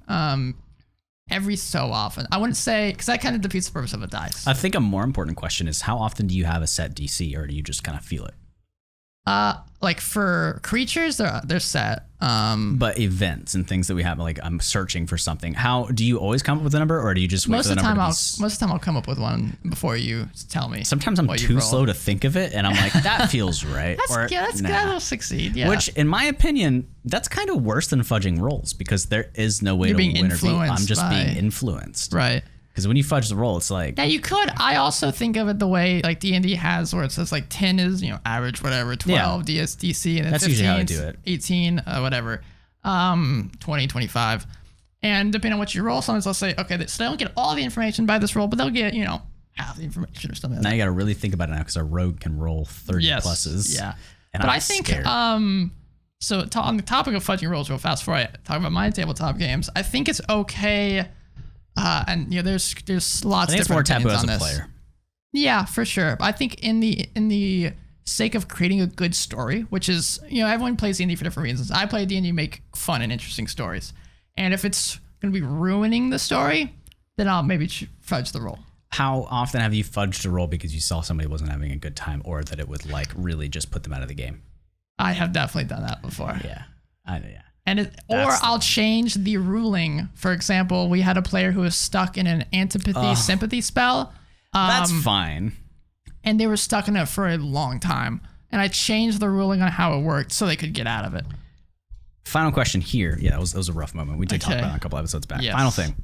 every so often. I wouldn't say, because that kind of defeats the purpose of a dice. I think a more important question is how often do you have a set DC, or do you just kind of feel it? Like for creatures, they're set. But events and things that we have, like I'm searching for something. How do you always come up with a number, or do you just wait for the number? Most of the time I'll come up with one before you tell me. Sometimes I'm too slow to think of it, and I'm like, that feels right. That's good. That'll succeed. Yeah. Which, in my opinion, that's kind of worse than fudging rolls because there is no way to win or lose. I'm just being influenced. Right. Because when you fudge the roll, it's like... Yeah, you could. I also think of it the way like D&D has where it says like 10 is, average, whatever, 12 DC, and then that's 15, usually how I do it. 18, whatever, 20, 25. And depending on what you roll, sometimes I'll say, okay, so they don't get all the information by this roll, but they'll get, half the information or something. Now you got to really think about it now because a rogue can roll 30 pluses. Yeah. And but I think... So on the topic of fudging rolls real fast before I talk about my tabletop games, I think it's okay... and there's lots of different opinions on this. I think it's more taboo as a player. Yeah, for sure. I think in the sake of creating a good story, which is everyone plays D&D for different reasons. I play D&D to make fun and interesting stories, and if it's going to be ruining the story, then I'll maybe fudge the roll. How often have you fudged a roll because you saw somebody wasn't having a good time, or that it would like really just put them out of the game? I have definitely done that before. Yeah, I'll change the ruling. For example, we had a player who was stuck in an antipathy sympathy spell. That's fine. And they were stuck in it for a long time. And I changed the ruling on how it worked so they could get out of it. Final question here. Yeah, that was a rough moment. We did talk about it a couple episodes back. Yes. Final thing.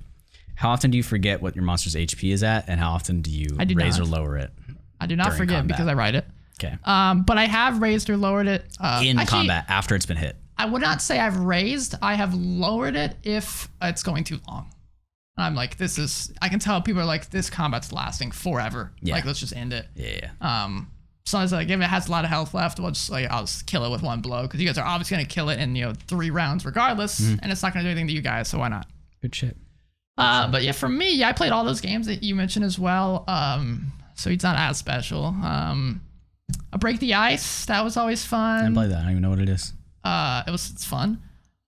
How often do you forget what your monster's HP is at, and how often do you raise or lower it? I do not forget combat? Because I write it. Okay. But I have raised or lowered it. In combat, after it's been hit. I would not say I've raised. I have lowered it if it's going too long. I'm like, I can tell people are like, this combat's lasting forever. Yeah. Like, let's just end it. Yeah. So I was like, if it has a lot of health left, I'll just kill it with one blow. Because you guys are obviously going to kill it in, 3 rounds regardless. Mm-hmm. And it's not going to do anything to you guys, so why not? Good shit. But yeah, for me, I played all those games that you mentioned as well. So it's not as special. A Break the Ice, that was always fun. I didn't play that. I don't even know what it is. It's fun.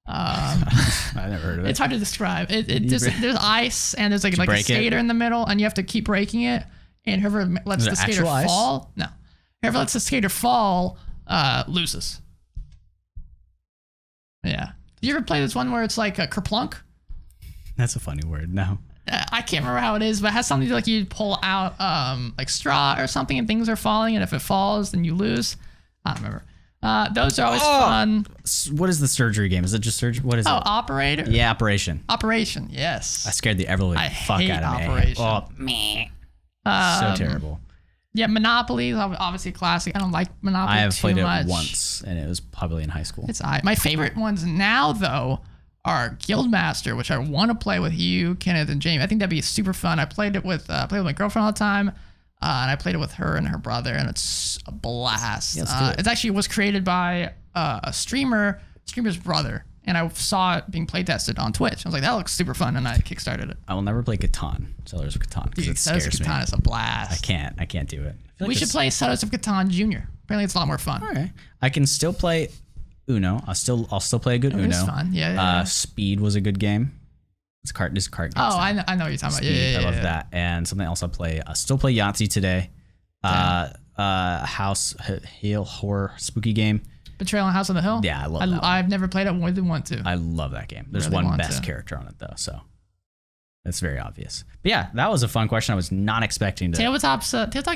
I never heard of it. It's hard to describe. There's ice and there's like a skater in the middle, and you have to keep breaking it. And whoever lets the skater fall, whoever lets the skater fall, loses. Yeah. Did you ever play this one where it's like a kerplunk? That's a funny word. No. I can't remember how it is, but it has something like you pull out like straw or something, and things are falling, and if it falls, then you lose. I don't remember. Those are always fun. What is the surgery game? Is it just surgery? What is it? Operator? Yeah, Operation. Operation, yes. I scared the everliving fuck out of me. Operation. Oh, meh. So terrible. Yeah, Monopoly is obviously a classic. I don't like Monopoly too much. I have played it once, and it was probably in high school. My favorite ones now, though, are Guildmaster, which I want to play with you, Kenneth, and Jamie. I think that'd be super fun. I played it with my girlfriend all the time. And I played it with her and her brother, and it's a blast. Yeah, it actually was created by a streamer's brother, and I saw it being play tested on Twitch. I was like, that looks super fun, and I kickstarted it. I will never play Catan, Settlers of Catan, because it scares me. Catan is a blast. I can't do it. We should play Settlers of Catan Junior. Apparently, it's a lot more fun. All right, I can still play Uno. I'll still play a good Uno. It's fun. Yeah. Speed was a good game. It's card games. I know what you're talking about. Yeah, I love that. And something else I still play Yahtzee today. House Hill horror spooky game. Betrayal on House on the Hill. Yeah, I love that. I've never played it. More than want to. I love that game. There's one best character on it though, so it's very obvious. But yeah, that was a fun question. I was not expecting to. Tabletop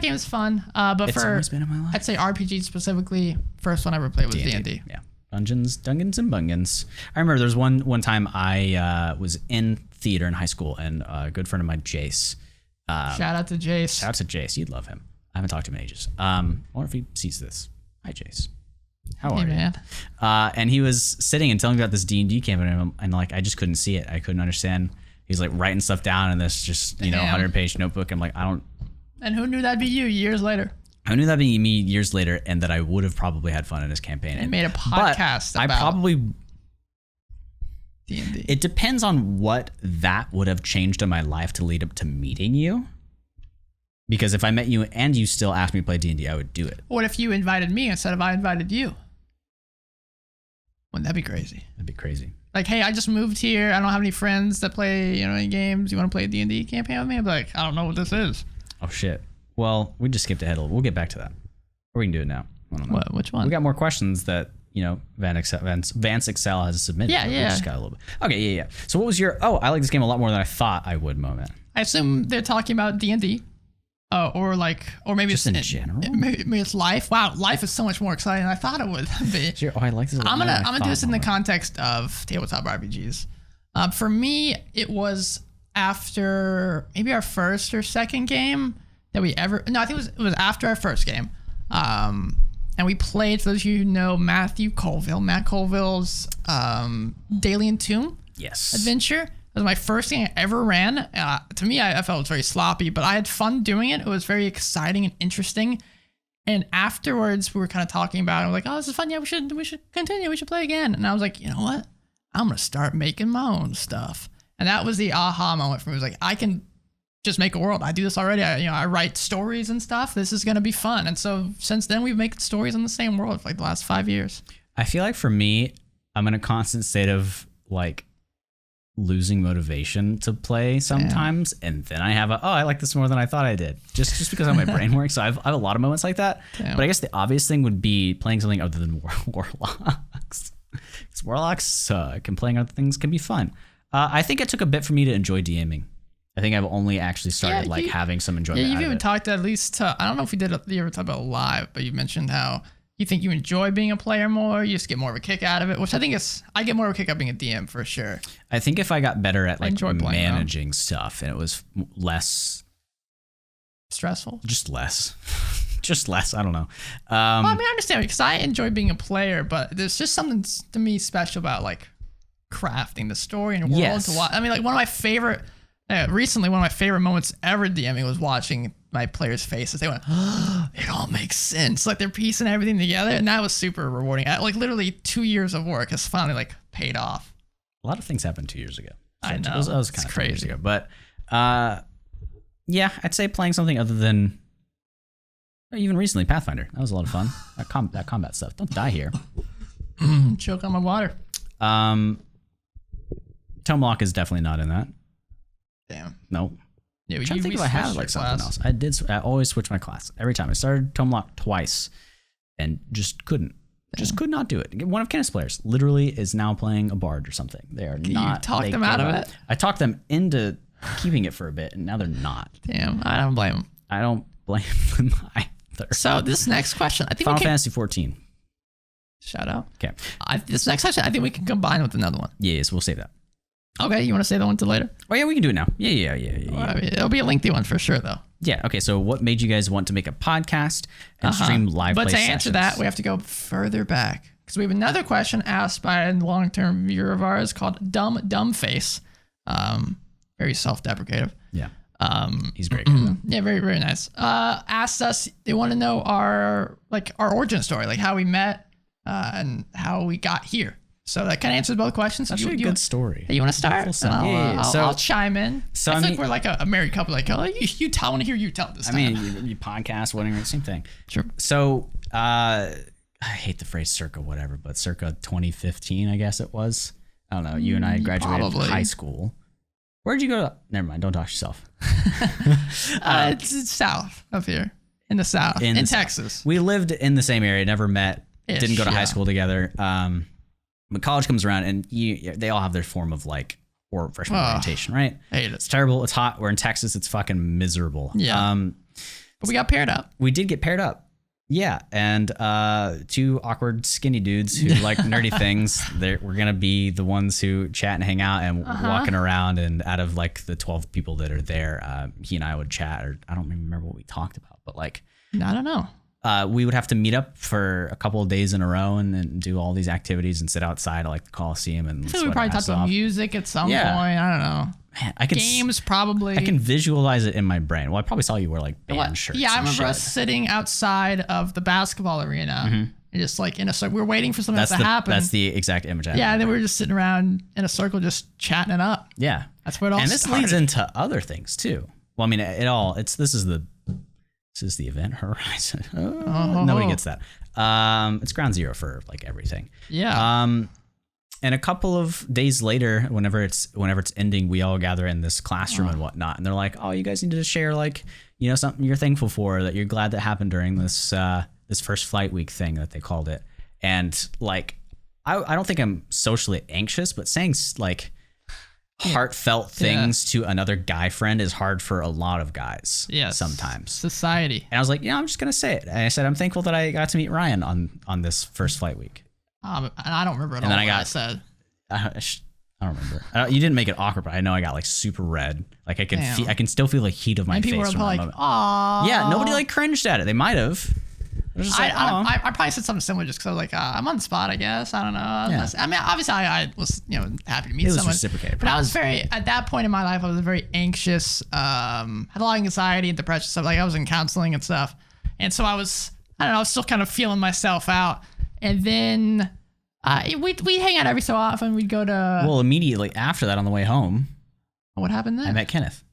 game is fun, but it's always been in my life. I'd say RPG specifically. First one I ever played was D&D. Yeah. Dungeons and Bungans. I remember there was one time I was in theater in high school, and a good friend of mine, Jace. Shout out to Jace. You'd love him. I haven't talked to him in ages. I wonder if he sees this. Hi, Jace. How are you? Man. And he was sitting and telling me about this D&D campaign, and like I just couldn't see it. I couldn't understand. He's like writing stuff down in this just 100-page notebook. I'm like, I don't. And who knew that'd be you years later? I knew that'd be me years later, and that I would have probably had fun in his campaign. And made a podcast about I probably D&D. It depends on what that would have changed in my life to lead up to meeting you. Because if I met you and you still asked me to play D&D, I would do it. What if you invited me instead of I invited you? Wouldn't that be crazy? That'd be crazy. Like, hey, I just moved here. I don't have any friends that play, any games. You want to play a D&D campaign with me? I'd be like, I don't know what this is. Oh, shit. Well, we just skipped ahead a little. We'll get back to that. Or we can do it now. I don't know. What? Which one? We got more questions that, Vance Excel has submitted. Yeah. We just got a little bit. Okay, yeah. So what was your, I like this game a lot more than I thought I would moment? I assume they're talking about D&D. Or maybe just it's in general. Maybe it's life. Wow, life is so much more exciting than I thought it would be. I like this. I'm gonna do this in the context of tabletop RPGs. For me, it was after maybe our first or second game that we ever. No, I think it was after our first game. And we played, for those of you who know, Matt Colville's Daily Entomb adventure. It was my first thing I ever ran. To me, I felt it was very sloppy, but I had fun doing it. It was very exciting and interesting. And afterwards, we were kind of talking about it. I'm like, oh, this is fun. Yeah, we should continue. We should play again. And I was like, you know what? I'm going to start making my own stuff. And that was the aha moment for me. It was like, I can just make a world. I do this already. I write stories and stuff. This is going to be fun. And so since then, we've made stories in the same world for like the last 5 years. I feel like for me, I'm in a constant state of like losing motivation to play sometimes, and then I have I like this more than I thought I did, just because how my brain works. So I have a lot of moments like that. Damn. But I guess the obvious thing would be playing something other than warlocks. Because warlocks suck, and playing other things can be fun. I think it took a bit for me to enjoy DMing. I think I've only actually started having some enjoyment. Yeah, you've even talked at least I don't know if you ever talk about live, but you mentioned how you think you enjoy being a player more. You just get more of a kick out of it, which I think I get more of a kick out of being a DM for sure. I think if I got better at managing stuff and it was less stressful, just less. I don't know. Well, I mean, I understand because I enjoy being a player, but there's just something to me special about like crafting the story and world to watch. I mean, like one of my favorite moments ever DMing was watching my players' faces. They went, it all makes sense. Like they're piecing everything together, and that was super rewarding. Like literally 2 years of work has finally like paid off. A lot of things happened 2 years ago. So I know. That was kind of crazy. 2 years ago. But I'd say playing something other than even recently Pathfinder. That was a lot of fun. That combat stuff. Don't die here. Choke on my water. Tomelock is definitely not in that. Damn. Nope. Yeah, I'm trying to think if I had like something else. I always switch my class every time. I started Tomelock twice and just couldn't. Just could not do it. One of Kenneth's players literally is now playing a bard or something. They are not. You talked them out of it? I talked them into keeping it for a bit, and now they're not. Damn, I don't blame them. I don't blame them either. So this next question, I think Final Fantasy 14. Shout out. Okay. This next question, I think we can combine with another one. Yes, we'll save that. Okay, you want to say that one to later? Oh yeah, we can do it now. Yeah. Well, it'll be a lengthy one for sure, though. Yeah. Okay. So, what made you guys want to make a podcast and stream live play sessions? But to answer that, we have to go further back because we have another question asked by a long-term viewer of ours called Dumb Face. Very self-deprecative. Yeah. He's great. Yeah, very very nice. Asked us. They want to know our origin story, like how we met and how we got here. So that kind of answers both questions. That's a good story. You want to start? I'll chime in. So I feel like we're like a married couple. Like, oh, you tell. I want to hear you tell this. I mean, you podcast, whatever, same thing. Sure. So I hate the phrase circa whatever, but circa 2015, I guess it was. I don't know. You and I graduated from high school. Where'd you go to? Never mind. Don't talk yourself. It's south of here. In the south. In Texas. South. We lived in the same area, never met, didn't go to high school together. When college comes around and they all have their form of or freshman orientation, right? I hate it. It's terrible. It's hot. We're in Texas. It's fucking miserable. Yeah. But we got paired up. We did get paired up. Yeah. And two awkward skinny dudes who like nerdy things. We're going to be the ones who chat and hang out and walking around. And out of like the 12 people that are there, he and I would chat. Or I don't remember what we talked about, but like. I don't know. we would have to meet up for a couple of days in a row and then do all these activities and sit outside like the Coliseum and I think we probably talked about music at some point. I don't know. Man, I can games probably. I can visualize it in my brain. Well, I probably saw you wear like band shirts. Yeah, I remember us sitting outside of the basketball arena, and just like in a circle. We were waiting for something to happen. That's the exact image I have. Yeah, and then we were just sitting around in a circle, just chatting it up. Yeah, that's where it all started. And this leads into other things too. Well, I mean, this is the event horizon. Nobody gets that. It's ground zero for like everything. Yeah. And a couple of days later, whenever it's ending, we all gather in this classroom and whatnot, and they're like, "Oh, you guys need to share like something you're thankful for that you're glad that happened during this this first flight week thing that they called it." And like, I don't think I'm socially anxious, but saying like heartfelt things to another guy friend is hard for a lot of guys. Sometimes society. And I was like, I'm just gonna say it. And I said, I'm thankful that I got to meet Ryan on this first flight week. And I don't remember at all. And then I said, I don't remember. You didn't make it awkward, but I know I got like super red. Like I can still feel the heat of my face. And people were like, "Aw." Yeah, nobody like cringed at it. They might have. I probably said something similar just because I was like, I'm on the spot, I guess. I don't know. I mean, obviously, I was happy to meet someone. It was reciprocated. But I was at that point in my life, I was very anxious, had a lot of anxiety and depression stuff. Like I was in counseling and stuff, and so I was still kind of feeling myself out. And then we'd hang out every so often. We'd go to. Well, immediately after that, on the way home. What happened then? I met Kenneth.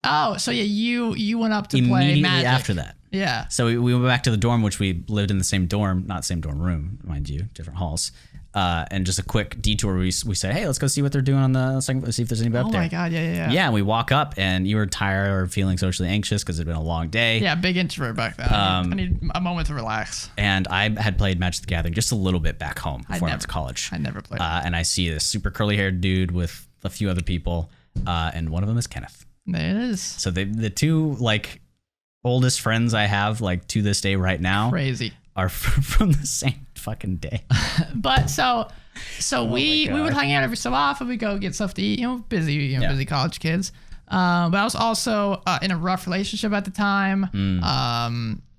Oh, so yeah, you went up to play Magic. Magic. After that. Yeah. So we went back to the dorm, which we lived in the same dorm, not same dorm room, mind you, different halls. And just a quick detour, we say, hey, let's go see what they're doing on the second, let's see if there's anybody up there. Oh my God, yeah. Yeah, and we walk up, and you were tired or feeling socially anxious because it had been a long day. Yeah, big introvert back then. I need a moment to relax. And I had played Magic the Gathering just a little bit back home before I went to college. I never played. And I see this super curly-haired dude with a few other people, and one of them is Kenneth. There it is. So the two like oldest friends I have like to this day right now crazy are from the same fucking day. But so we would hang out every so often. We go get stuff to eat. Busy busy college kids. But I was also in a rough relationship at the time.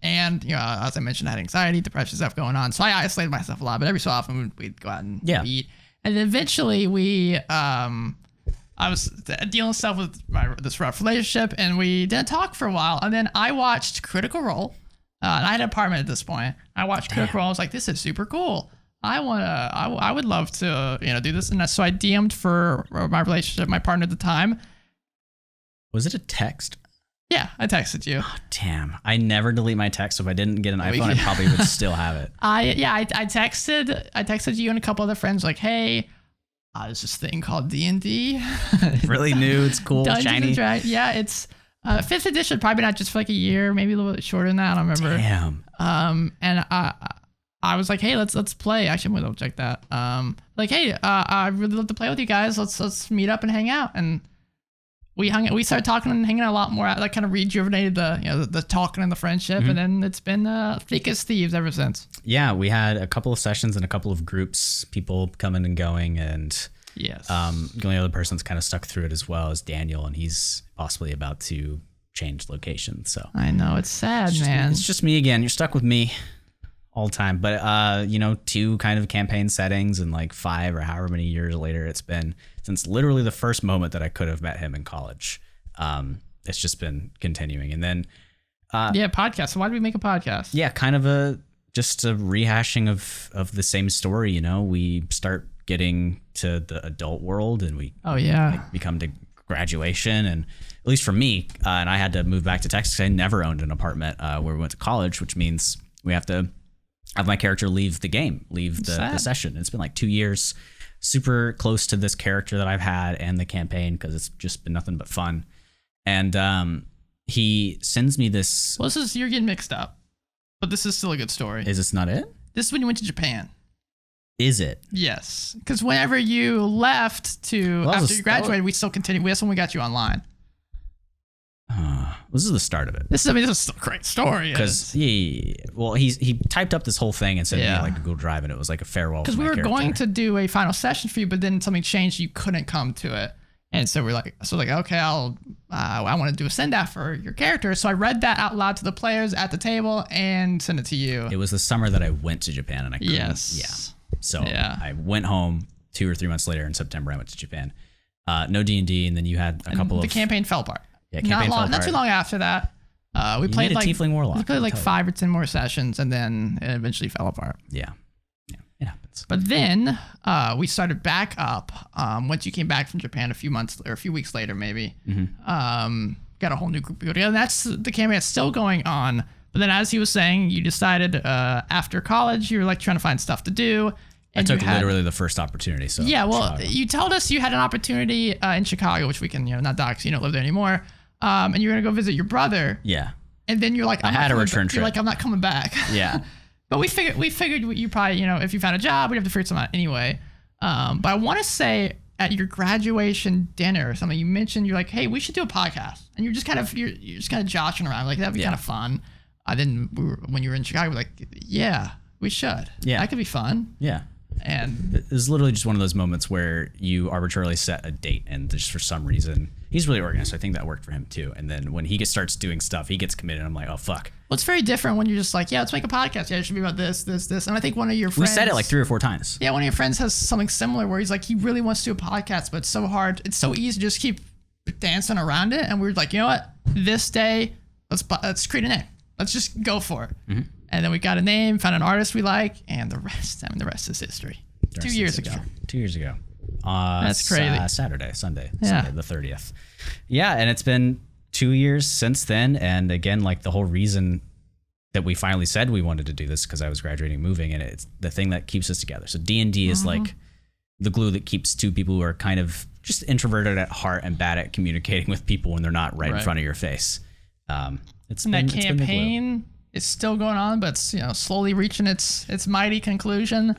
And as I mentioned, I had anxiety, depression stuff going on. So I isolated myself a lot. But every so often we'd go out and eat. And then eventually I was dealing with stuff with this rough relationship, and we didn't talk for a while. And then I watched Critical Role. And I had an apartment at this point. I watched Critical Role. I was like, this is super cool. I would love to do this. And so I DM'd for my relationship, my partner at the time. Was it a text? Yeah, I texted you. Oh, damn. I never delete my text. So if I didn't get an iPhone, I probably would still have it. I texted you and a couple other friends like, hey, there's this thing called D&D. Really new. It's cool. Dungeons shiny. Yeah, it's 5th edition. Probably not just for like a year, maybe a little bit shorter than that. I don't remember. Damn. And I was like, hey, let's play. Actually, I'm gonna check that. Like, hey, I really love to play with you guys. Let's meet up and hang out. And we started talking and hanging out a lot more. That kind of rejuvenated the talking and the friendship. And then it's been thick as thieves ever since. Yeah, we had a couple of sessions and a couple of groups, people coming and going, and yes, the only other person that's kind of stuck through it as well is Daniel, and he's possibly about to change location. So I know it's sad, man. It's just me again. You're stuck with me all the time. But 2 kind of campaign settings, and like 5 or however many years later it's been since literally the first moment that I could have met him in college. It's just been continuing. And then podcast. So why did we make a podcast? Yeah, kind of just a rehashing of the same story. We start getting to the adult world, and we become to graduation, and at least for me, and I had to move back to Texas. I never owned an apartment where we went to college, which means we have to have my character leave the session. It's been like 2 years, super close to this character that I've had and the campaign, because it's just been nothing but fun. And he sends me this. Well, you're getting mixed up, but this is still a good story. Is this not it? This is when you went to Japan. Is it? Yes, because whenever you left after you graduated, we still continued. That's when we got you online. This is the start of it. This is a great story. Because he typed up this whole thing and said like a Google Drive, and it was like a farewell. Because we were going to do a final session for you, but then something changed. You couldn't come to it, And so we're like, okay, I want to do a send-off for your character. So I read that out loud to the players at the table and sent it to you. It was the summer that I went to Japan and I couldn't. Yes. Yeah. So I went home 2 or 3 months later in September. I went to Japan. No D&D, and then you had a couple of... The campaign fell apart. Yeah, campaign fell apart. Not too long after that. We played like Tiefling Warlock. We played like 5 or 10 more sessions, and then it eventually fell apart. Yeah. It happens. But then we started back up once you came back from Japan a few weeks later, maybe. Got a whole new group of people together. And that's the campaign that's still going on. But then, as he was saying, you decided after college you were like trying to find stuff to do. And I took literally the first opportunity. So yeah, well, you told us you had an opportunity in Chicago, which we can not dox. You don't live there anymore. And you're gonna go visit your brother. Yeah. And then you're like, I had a return trip. You're like, I'm not coming back. Yeah. But we figured you probably, if you found a job, we'd have to figure something out anyway. But I want to say at your graduation dinner or something, you mentioned you're like, hey, we should do a podcast, and you're just kind of joshing around, like that'd be kind of fun. Then when you were in Chicago, we're like, yeah, we should. Yeah, that could be fun. Yeah. And it was literally just one of those moments where you arbitrarily set a date, and just for some reason, he's really organized. So I think that worked for him too. And then when he starts doing stuff, he gets committed. And I'm like, oh fuck. Well, it's very different when you're just like, yeah, let's make a podcast. Yeah, it should be about this. And I think one of your friends... We said it like 3 or 4 times. Yeah, one of your friends has something similar where he's like, he really wants to do a podcast, but it's so hard. It's so easy to just keep dancing around it. And we were like, you know what? This day, let's create a name. Let's just go for it. Mm-hmm. And then we got a name, found an artist we like, and the rest is history. 2 years ago. 2 years ago. That's crazy. Sunday, the 30th. Yeah, and it's been 2 years since then. And again, like the whole reason that we finally said we wanted to do this because I was graduating, moving, and it's the thing that keeps us together. So D&D is like the glue that keeps two people who are kind of just introverted at heart and bad at communicating with people when they're not right in front of your face. That campaign is still going on, but it's slowly reaching its mighty conclusion.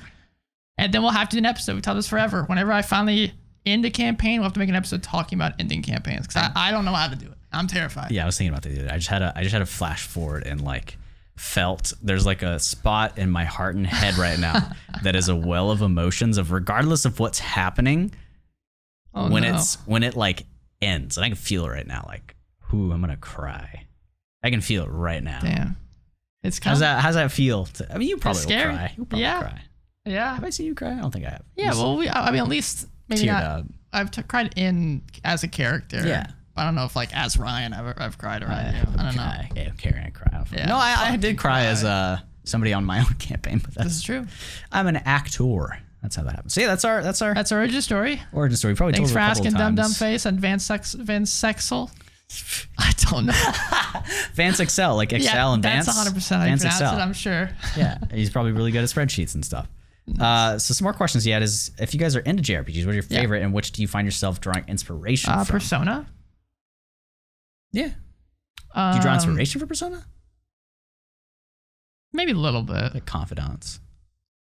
And then we'll have to do an episode. We tell this forever. Whenever I finally end a campaign, we'll have to make an episode talking about ending campaigns because I don't know how to do it. I'm terrified. Yeah, I was thinking about that the other day. I just had a flash forward and like felt there's like a spot in my heart and head right now that is a well of emotions of regardless of what's happening. When it like ends, and I can feel it right now. Like, I'm gonna cry. I can feel it right now. Damn, it's how's that feel? I mean, you probably will cry. You'll probably cry. Yeah. Have I seen you cry? I don't think I have. Yeah, well, I mean, at least maybe not. I've cried as a character. Yeah. I don't know if like as Ryan I've cried around you. I don't know. Yeah, Carrie, I cry. Yeah, no, I did cry as somebody on my own campaign, but this is true. I'm an actor. That's how that happens. So yeah, that's our origin story. Origin story. Probably Thanks told for it a couple asking, times. Dum Face and Van Sexel. I don't know. Vance Excel, like Excel and Vance. That's 100% how you pronounce it, I'm sure. Yeah, he's probably really good at spreadsheets and stuff. So some more questions he had is, if you guys are into JRPGs, what are your favorite and which do you find yourself drawing inspiration from? Persona. Yeah. Do you draw inspiration for Persona? Maybe a little bit. Like confidants.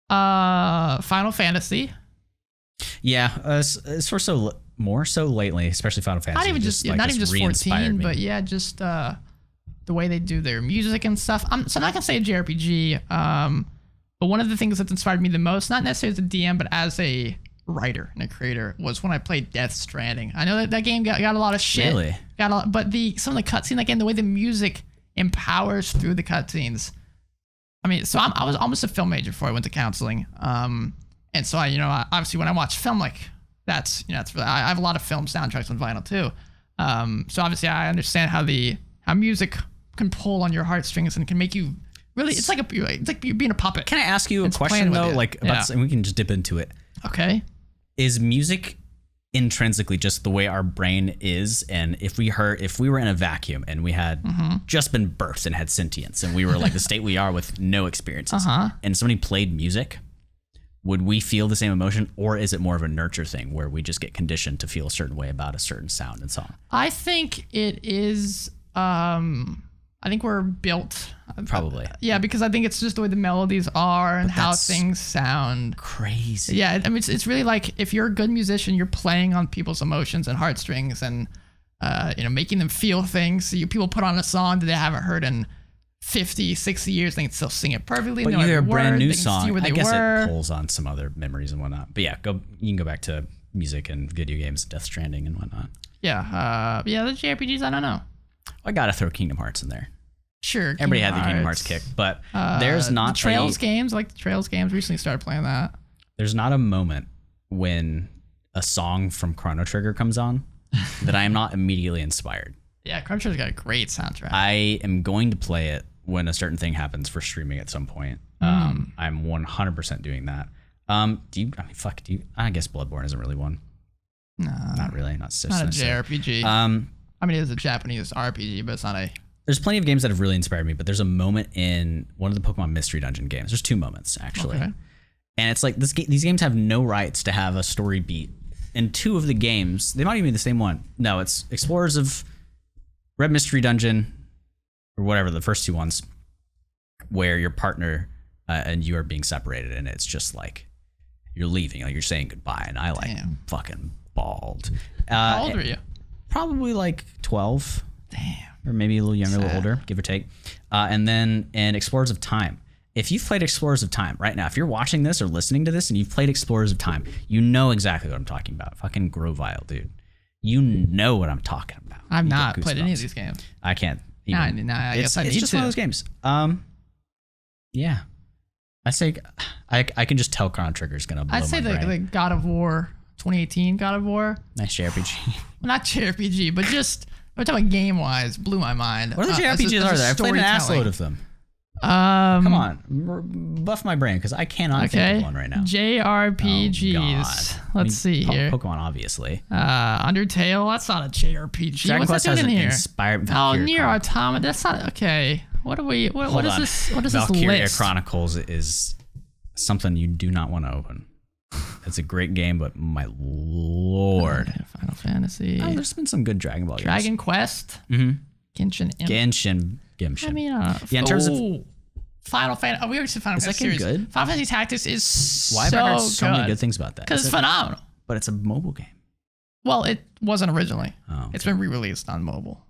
Final Fantasy. Yeah, it's more so lately, especially Final Fantasy. Not even just 14, but yeah, just the way they do their music and stuff. So I'm not gonna say a JRPG. But one of the things that's inspired me the most, not necessarily as a DM, but as a writer and a creator, was when I played Death Stranding. I know that game got a lot of shit. Really? But some of the cutscenes, again, the way the music empowers through the cutscenes. I mean, so I was almost a film major before I went to counseling. And so I obviously when I watch film, like that's really, I have a lot of film soundtracks on vinyl too. So obviously I understand how music can pull on your heartstrings and can make you really, it's like you being a puppet. Can I ask you a question though? And we can just dip into it. Okay. Is music intrinsically just the way our brain is? And if we were in a vacuum and we had just been birthed and had sentience and we were like the state we are with no experiences and somebody played music, would we feel the same emotion, or is it more of a nurture thing where we just get conditioned to feel a certain way about a certain sound and song? I think it is, I think we're built. Probably. Yeah, because I think it's just the way the melodies are and how things sound. Crazy. Yeah, I mean, it's really like if you're a good musician, you're playing on people's emotions and heartstrings and, making them feel things. So people put on a song that they haven't heard in 50, 60 years, they can still sing it perfectly. But you hear a brand new song, I guess it pulls on some other memories and whatnot. But yeah, you can go back to music and video games, Death Stranding and whatnot. Yeah. The JRPGs, I don't know. I gotta throw Kingdom Hearts in there. Sure. Everybody had the Kingdom Hearts kick, but there's not the Trails games. I like the Trails games. Recently started playing that. There's not a moment when a song from Chrono Trigger comes on that I am not immediately inspired. Yeah, Chrono Trigger's got a great soundtrack. I am going to play it when a certain thing happens for streaming at some point. I'm 100% doing that. I guess Bloodborne isn't really one. No. Not really. Not a JRPG. I mean, it is a Japanese RPG, but it's not a... There's plenty of games that have really inspired me, but there's a moment in one of the Pokemon Mystery Dungeon games. There's 2 moments, actually. Okay. And it's like these games have no rights to have a story beat. In 2 of the games, they might even be the same one. No, it's Explorers of Red Mystery Dungeon, or whatever, the first 2 ones, where your partner and you are being separated, and it's just like you're leaving, like you're saying goodbye, and I fucking bawled. How old are you? Probably like 12. Damn. Or maybe a little younger, a little older, give or take. And then in Explorers of Time. If you've played Explorers of Time right now, if you're watching this or listening to this and you've played Explorers of Time, you know exactly what I'm talking about. Fucking Grovile, dude. You know what I'm talking about. I've not played any of these games. I can't. I guess I need to. It's just one of those games. Yeah. I say I can just tell Chrono Trigger's gonna blow I'd say my brain. the God of War 2018 God of War. Nice JRPG. Well, not JRPG, but just we're talking game wise, blew my mind. What other JRPGs are there? I've played an assload of them. Come on, buff my brain because I cannot think of one right now. JRPGs. Let's see here. Pokemon, obviously. Undertale. That's not a JRPG. Dragon What's Quest that doing hasn't in here? inspired. Nier Automata. That's not okay. What are we? What is this? What is this Valkyria list? Chronicles is something you do not want to open. It's a great game, but my lord. Final Fantasy. Oh, there's been some good Dragon Ball games. Dragon Quest. Mm-hmm. Genshin. I mean, yeah. In terms of Final Fantasy, we already said Final Fantasy series. Good? Final Fantasy Tactics is why have I heard so many good things about that? Because it's phenomenal. But it's a mobile game. Well, it wasn't originally. Oh, okay. It's been re-released on mobile.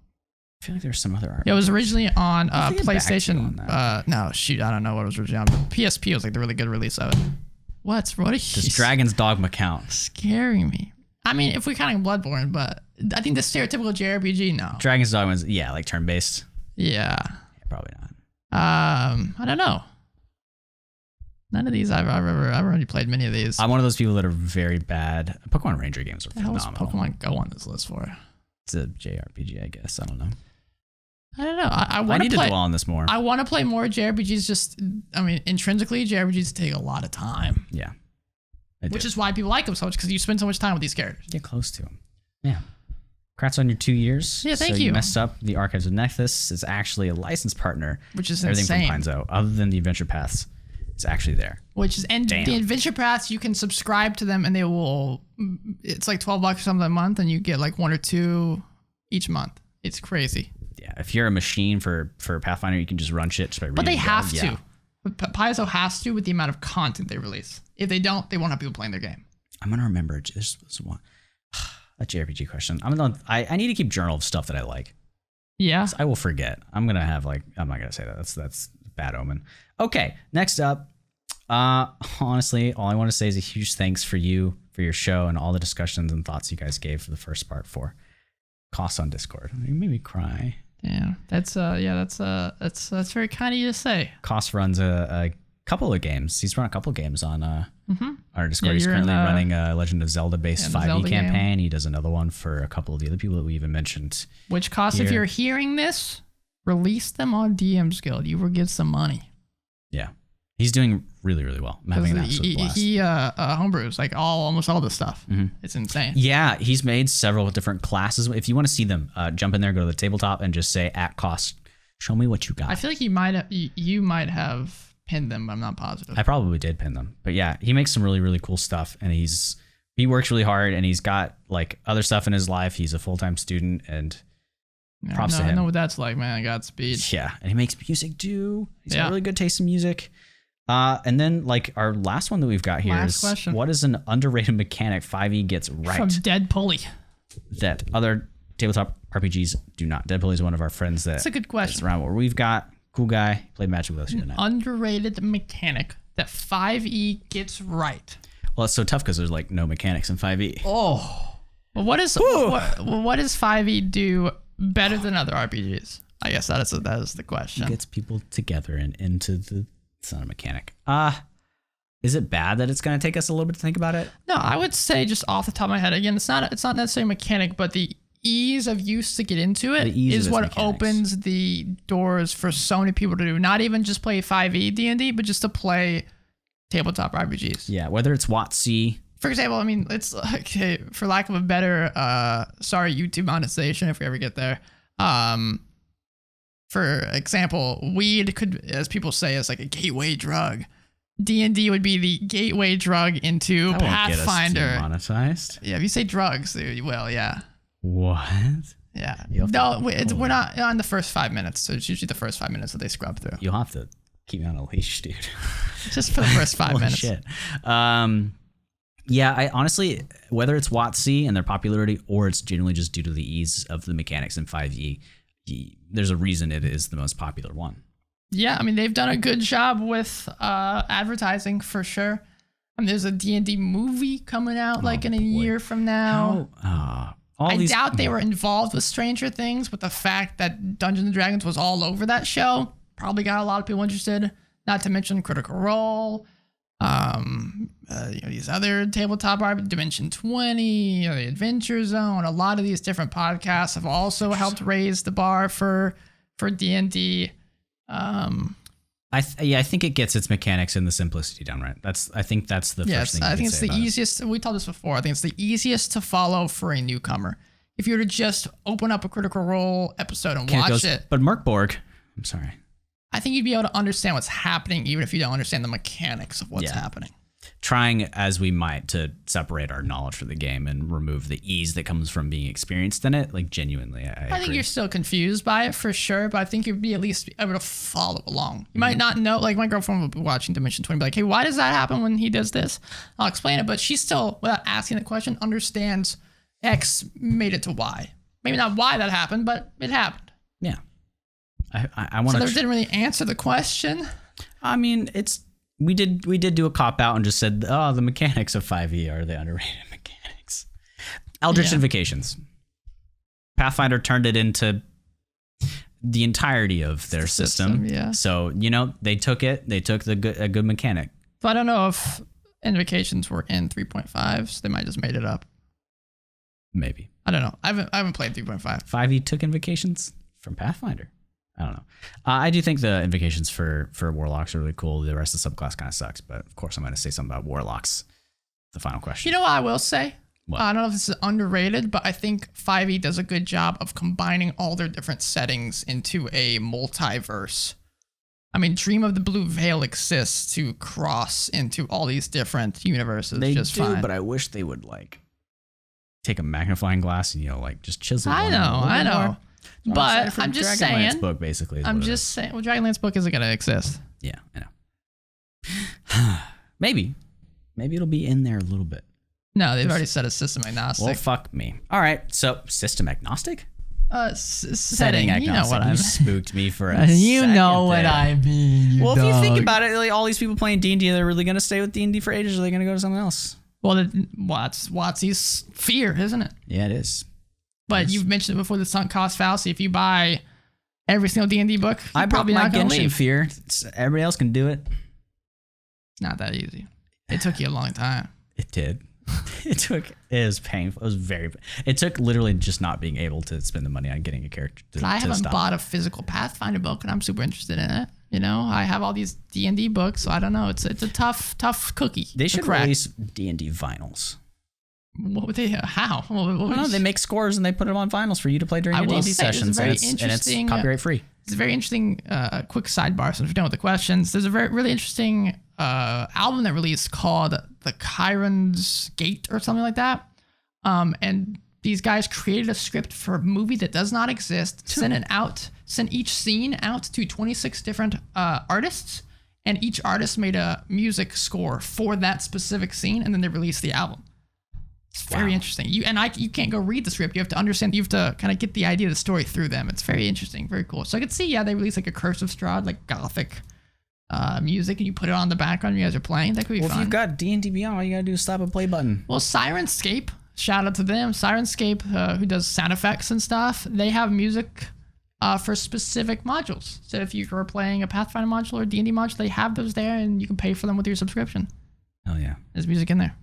I feel like there's some other art. It was originally on PlayStation. No, shoot, I don't know what it was originally on. But PSP was like the really good release of it. What are you? Does Dragon's Dogma count? Scaring me. I mean, if we're counting Bloodborne, but I think the stereotypical JRPG, no. Dragon's Dogma is, like turn-based. Yeah. Probably not. I don't know. None of these I've already played many of these. I'm one of those people that are very bad. Pokemon Ranger games are phenomenal. What the hell is Pokemon Go on this list for? It's a JRPG, I guess. I don't know. I don't know. I need to dwell on this more. I want to play more JRPGs. Intrinsically, JRPGs take a lot of time. Yeah. Which is why people like them so much, because you spend so much time with these characters. Get close to them. Yeah. Congrats on your 2 years. Yeah, thank you. You messed up. The Archives of Nexus is actually a licensed partner. Which is everything insane. From Paizo, other than the Adventure Paths, it's actually there. The Adventure Paths, you can subscribe to them and they will, it's like $12 or something a month and you get like 1 or 2 each month. It's crazy. Yeah, if you're a machine for Pathfinder, you can just run shit just by reading. But they have yeah. to. Paizo has to with the amount of content they release. If they don't, they won't have people playing their game. I'm going to remember. There's one. A JRPG question. I need to keep journal of stuff that I like. Yeah. I will forget. I'm not gonna say that. That's bad omen. Okay, next up. Honestly, all I want to say is a huge thanks for you for your show and all the discussions and thoughts you guys gave for the first part for Costs on Discord. You made me cry. Yeah, that's very kind of you to say. Cost runs a couple of games. He's run a couple of games on our Discord. He's currently running a Legend of Zelda based 5e campaign. Game. He does another one for a couple of the other people that we even mentioned. Which costs, if you're hearing this, release them on DM's Guild. You will get some money. Yeah. He's doing really, really well. I'm having an absolute blast. He homebrews like almost all the stuff. Mm-hmm. It's insane. Yeah, he's made several different classes. If you want to see them, jump in there, go to the tabletop, and just say @cost. Show me what you got. I feel like you might have pinned them, but I'm not positive. I probably did pin them, but yeah, he makes some really, really cool stuff, and he works really hard, and he's got like other stuff in his life. He's a full-time student, and props to him. I know what that's like, man. Godspeed. Yeah, and he makes music too. He's got really good taste in music. And then like our last one that we've got here is question. What is an underrated mechanic 5e gets right? From Dead Pulley. That other tabletop RPGs do not. Dead Pulley is one of our friends that's a good question. Around where we've got cool guy played Magic with us tonight. Underrated mechanic that 5e gets right. Well, it's so tough because there's like no mechanics in 5e. Oh. Well, what does 5e do better than other RPGs? I guess that is the question. It gets people together and into the. It's not a mechanic. Is it bad that it's going to take us a little bit to think about it? No, I would say just off the top of my head, again, it's not necessarily a mechanic, but the ease of use to get into it is what opens the doors for so many people to do. Not even just play 5e D&D, but just to play tabletop RPGs. Yeah, whether it's WotC. For example, I mean, it's okay, for lack of a better, sorry, YouTube monetization if we ever get there. For example, weed could, as people say, is like a gateway drug. D&D would be the gateway drug into Pathfinder. Get us monetized. Yeah, if you say drugs, you will. Yeah. What? Yeah. No, we're not on the first 5 minutes. So it's usually the first 5 minutes that they scrub through. You'll have to keep me on a leash, dude. Just for the first 5 minutes. Shit. Yeah, I honestly, whether it's WotC and their popularity or it's genuinely just due to the ease of the mechanics in 5e, there's a reason it is the most popular one. Yeah, I mean, they've done a good job with advertising for sure. I mean, there's a D&D movie coming out in a year from now. I doubt they were involved with Stranger Things, but the fact that Dungeons & Dragons was all over that show probably got a lot of people interested, not to mention Critical Role, these other tabletop RPG, Dimension 20, the Adventure Zone. A lot of these different podcasts have also helped raise the bar for D&D. I think it gets its mechanics and the simplicity down right. I think that's the first thing. I think it's the easiest. We told this before. I think it's the easiest to follow for a newcomer. If you were to just open up a Critical Role episode and watch it, but Mark Borg, I'm sorry. I think you'd be able to understand what's happening even if you don't understand the mechanics of what's happening. Trying as we might to separate our knowledge for the game and remove the ease that comes from being experienced in it, like genuinely, I think you're still confused by it for sure, but I think you'd be at least able to follow along. You might not know, like my girlfriend will be watching Dimension 20, be like, hey, why does that happen when he does this? I'll explain it, but she still, without asking the question, understands X made it to Y. Maybe not why that happened, but it happened. Yeah. I want to. So they didn't really answer the question. I mean, we did do a cop out and just said, oh, the mechanics of 5e are the underrated mechanics. Eldritch Invocations. Pathfinder turned it into the entirety of their system. Yeah. So, they took a good mechanic. But I don't know if Invocations were in 3.5, so they might just made it up. Maybe. I don't know. I haven't played 3.5. 5e took Invocations from Pathfinder. I don't know. I do think the Invocations for Warlocks are really cool. The rest of the subclass kind of sucks, but of course I'm going to say something about Warlocks. The final question. You know what I will say? What? I don't know if this is underrated, but I think 5e does a good job of combining all their different settings into a multiverse. I mean, Dream of the Blue Veil exists to cross into all these different universes. They just do, fine. But I wish they would take a magnifying glass and just chisel. I know. But I'm just saying. Dragonlance book basically. I'm just saying. Well, Dragonlance book isn't going to exist. Yeah, I know. Maybe it'll be in there a little bit. No, they've already said it's system agnostic. Well, fuck me. All right, so system agnostic. Setting agnostic. You know what I mean? You spooked me for a You second know what there. I mean. If you think about it, all these people playing D&D, they're really going to stay with D&D for ages, or are they going to go to something else? Well, that's WotC's fear, isn't it? Yeah, it is. But you've mentioned it before, the sunk cost fallacy. If you buy every single D&D book, I probably brought not my going to Genshin leave. fear. Everybody else can do it. It's not that easy. It took you a long time. It did. It was painful. It was it took literally just not being able to spend the money on getting a character to I haven't stop. bought a physical Pathfinder book, and I'm super interested in it. I have all these D&D books, so I don't know. It's a tough cookie. They should crack. release D&D vinyls. What would they? How? They make scores and they put them on vinyls for you to play during your D&D sessions, and it's copyright free. It's a very interesting, quick sidebar since we're done with the questions. There's a really interesting album that released called The Chiron's Gate or something like that. And these guys created a script for a movie that does not exist, sent each scene out to 26 different artists, and each artist made a music score for that specific scene, and then they released the album. It's very interesting. You can't go read the script. You have to understand. You have to kind of get the idea of the story through them. It's very interesting, very cool. So I could see, they released like a Curse of Strahd, like gothic music and you put it on the background and you guys are playing. That could be fun. If you've got D&D Beyond, all you gotta do is slap a play button. Well, Sirenscape, shout out to them. Sirenscape, who does sound effects and stuff, they have music for specific modules. So if you're playing a Pathfinder module or D&D module, they have those there and you can pay for them with your subscription. Oh yeah. There's music in there.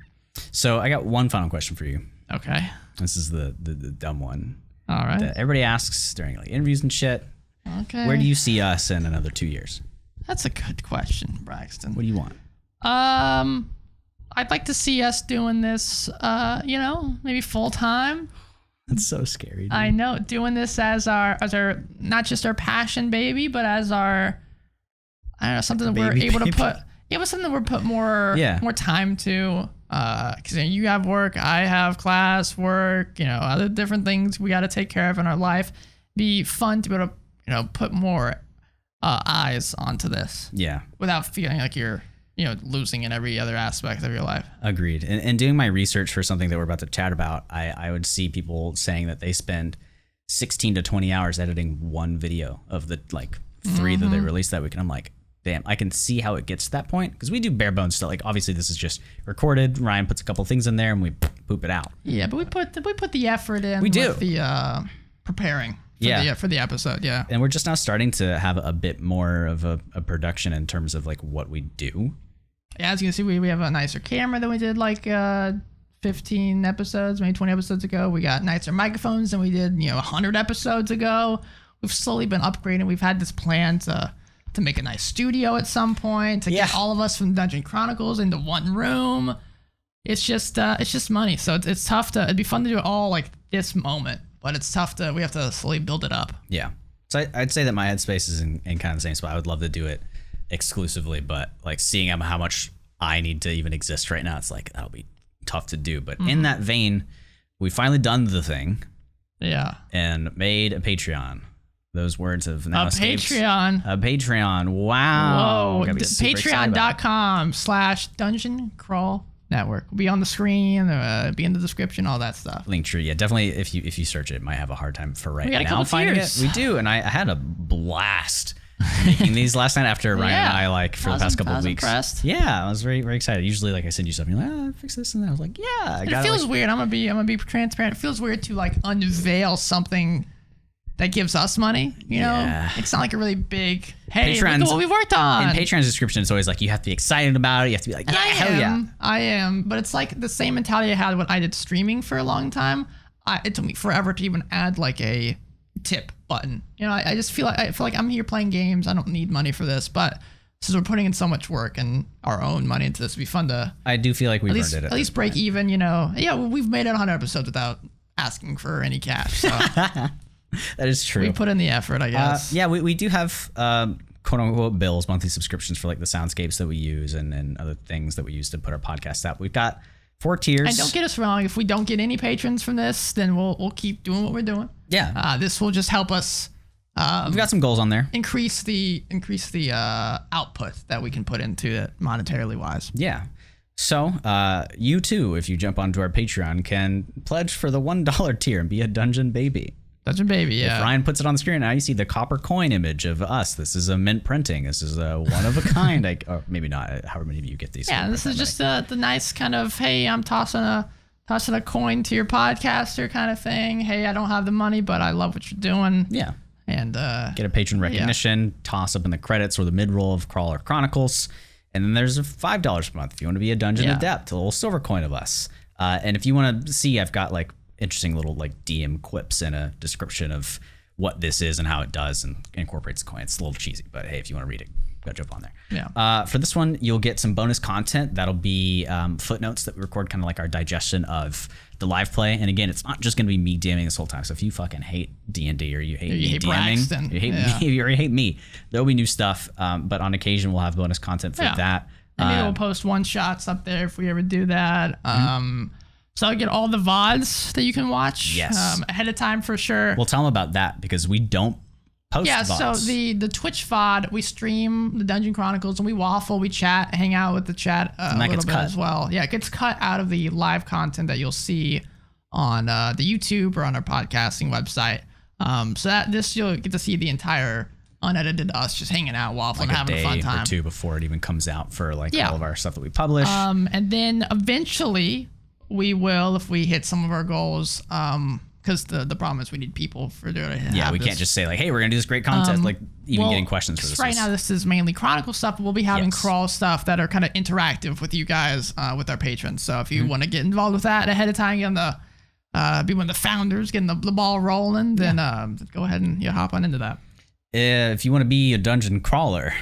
So I got one final question for you. Okay. This is the dumb one. All right. That everybody asks during like interviews and shit. Okay. Where do you see us in another 2 years? That's a good question, Braxton. What do you want? I'd like to see us doing this, maybe full time. That's so scary. Dude. I know, doing this as our not just our passion baby, but as our, I don't know, something that we're able to put. It was something we're put more time to. Because you have work, I have class, work, other different things we got to take care of in our life. Be fun to be able to, put more eyes onto this. Yeah. Without feeling like you're, losing in every other aspect of your life. Agreed. And doing my research for something that we're about to chat about, I would see people saying that they spend 16 to 20 hours editing one video of the like 3 that they released that week. And I'm like, damn, I can see how it gets to that point because we do bare bones stuff. Like obviously this is just recorded. Ryan puts a couple things in there and we poop it out. Yeah, but we put the effort in. We do with the preparing. For the episode. Yeah. And we're just now starting to have a bit more of a production in terms of like what we do. Yeah, as you can see, we have a nicer camera than we did like 15 episodes, maybe 20 episodes ago. We got nicer microphones than we did 100 episodes ago. We've slowly been upgrading. We've had this plan to make a nice studio at some point, to get all of us from Dungeon Chronicles into one room. It's just money. So it's tough it'd be fun to do it all like this moment, but it's tough we have to slowly build it up. Yeah. So I'd say that my headspace is in kind of the same spot. I would love to do it exclusively, but like seeing how much I need to even exist right now, it's like, that'll be tough to do. But in that vein, we finally done the thing. Yeah. And made a Patreon. Those words have now escaped. Patreon. A Patreon. Wow. Whoa. Patreon.com/Dungeon Crawl Network. Will be on the screen, be in the description, all that stuff. Linktree. Yeah, definitely. If you search it, might have a hard time for right now finding it. We do. And I had a blast making these last night after Ryan and I for the past couple of weeks. Impressed. Yeah, I was very, very excited. Usually like I send you stuff and you're like, fix this and that. I was like, yeah. It feels weird. I'm gonna be transparent. It feels weird to like unveil something that gives us money, Yeah. It's not like a really big, hey, look at what we worked on. In Patreon's description, it's always like you have to be excited about it. You have to be like, hell yeah. I am. But it's like the same mentality I had when I did streaming for a long time. It took me forever to even add like a tip button. I just feel like I'm here playing games. I don't need money for this, but since we're putting in so much work and our own money into this, it'd be fun to. I do feel like we've earned it. At least break even, Yeah, we've made it 100 episodes without asking for any cash. So. That is true. We put in the effort, I guess. We do have quote unquote bills, monthly subscriptions for like the soundscapes that we use and other things that we use to put our podcast out. We've got 4 tiers. And don't get us wrong, if we don't get any patrons from this, then we'll keep doing what we're doing. Yeah. This will just help us. We've got some goals on there. Increase the output that we can put into it monetarily wise. Yeah. So you too, if you jump onto our Patreon, can pledge for the $1 tier and be a dungeon baby. Dungeon baby, yeah. If Ryan puts it on the screen, now you see the copper coin image of us. This is a mint printing. This is a one of a kind. Or maybe not. However many of you get these. Yeah, this is just the nice kind of, hey, I'm tossing a coin to your podcaster kind of thing. Hey, I don't have the money, but I love what you're doing. Yeah. And get a patron recognition, toss up in the credits or the mid-roll of Crawler Chronicles. And then there's a $5 per month if you want to be a Dungeon Adept, a little silver coin of us. And if you want to see, I've got like interesting little like DM quips and a description of what this is and how it does and incorporates the coin. It's a little cheesy, but hey, if you want to read it, go jump on there. Yeah. For this one, you'll get some bonus content. That'll be footnotes that we record, kind of like our digestion of the live play. And again, it's not just going to be me DMing this whole time. So if you fucking hate D&D or you hate me DMing, Braxton. you hate me, or you hate me, there'll be new stuff. But on occasion, we'll have bonus content for that. And maybe we'll post one-shots up there if we ever do that. So I get all the VODs that you can watch ahead of time for sure. We'll tell them about that because we don't post VODs. So the Twitch VOD, we stream the Dungeon Chronicles and we waffle, we chat, hang out with the chat a little bit as well. Yeah, it gets cut out of the live content that you'll see on the YouTube or on our podcasting website. So that this you'll get to see the entire unedited us just hanging out, waffling, like having a fun time. Or two before it even comes out for like all of our stuff that we publish. And then eventually we will, if we hit some of our goals, because the problem is we need people for doing it. Yeah, we can't just say like, hey, we're gonna do this great contest. Like even getting questions for this. Right now, this is mainly Chronicle stuff, but we'll be having crawl stuff that are kind of interactive with you guys, with our patrons. So if you want to get involved with that ahead of time, be one of the founders, getting the ball rolling, then go ahead and hop on into that. If you want to be a dungeon crawler,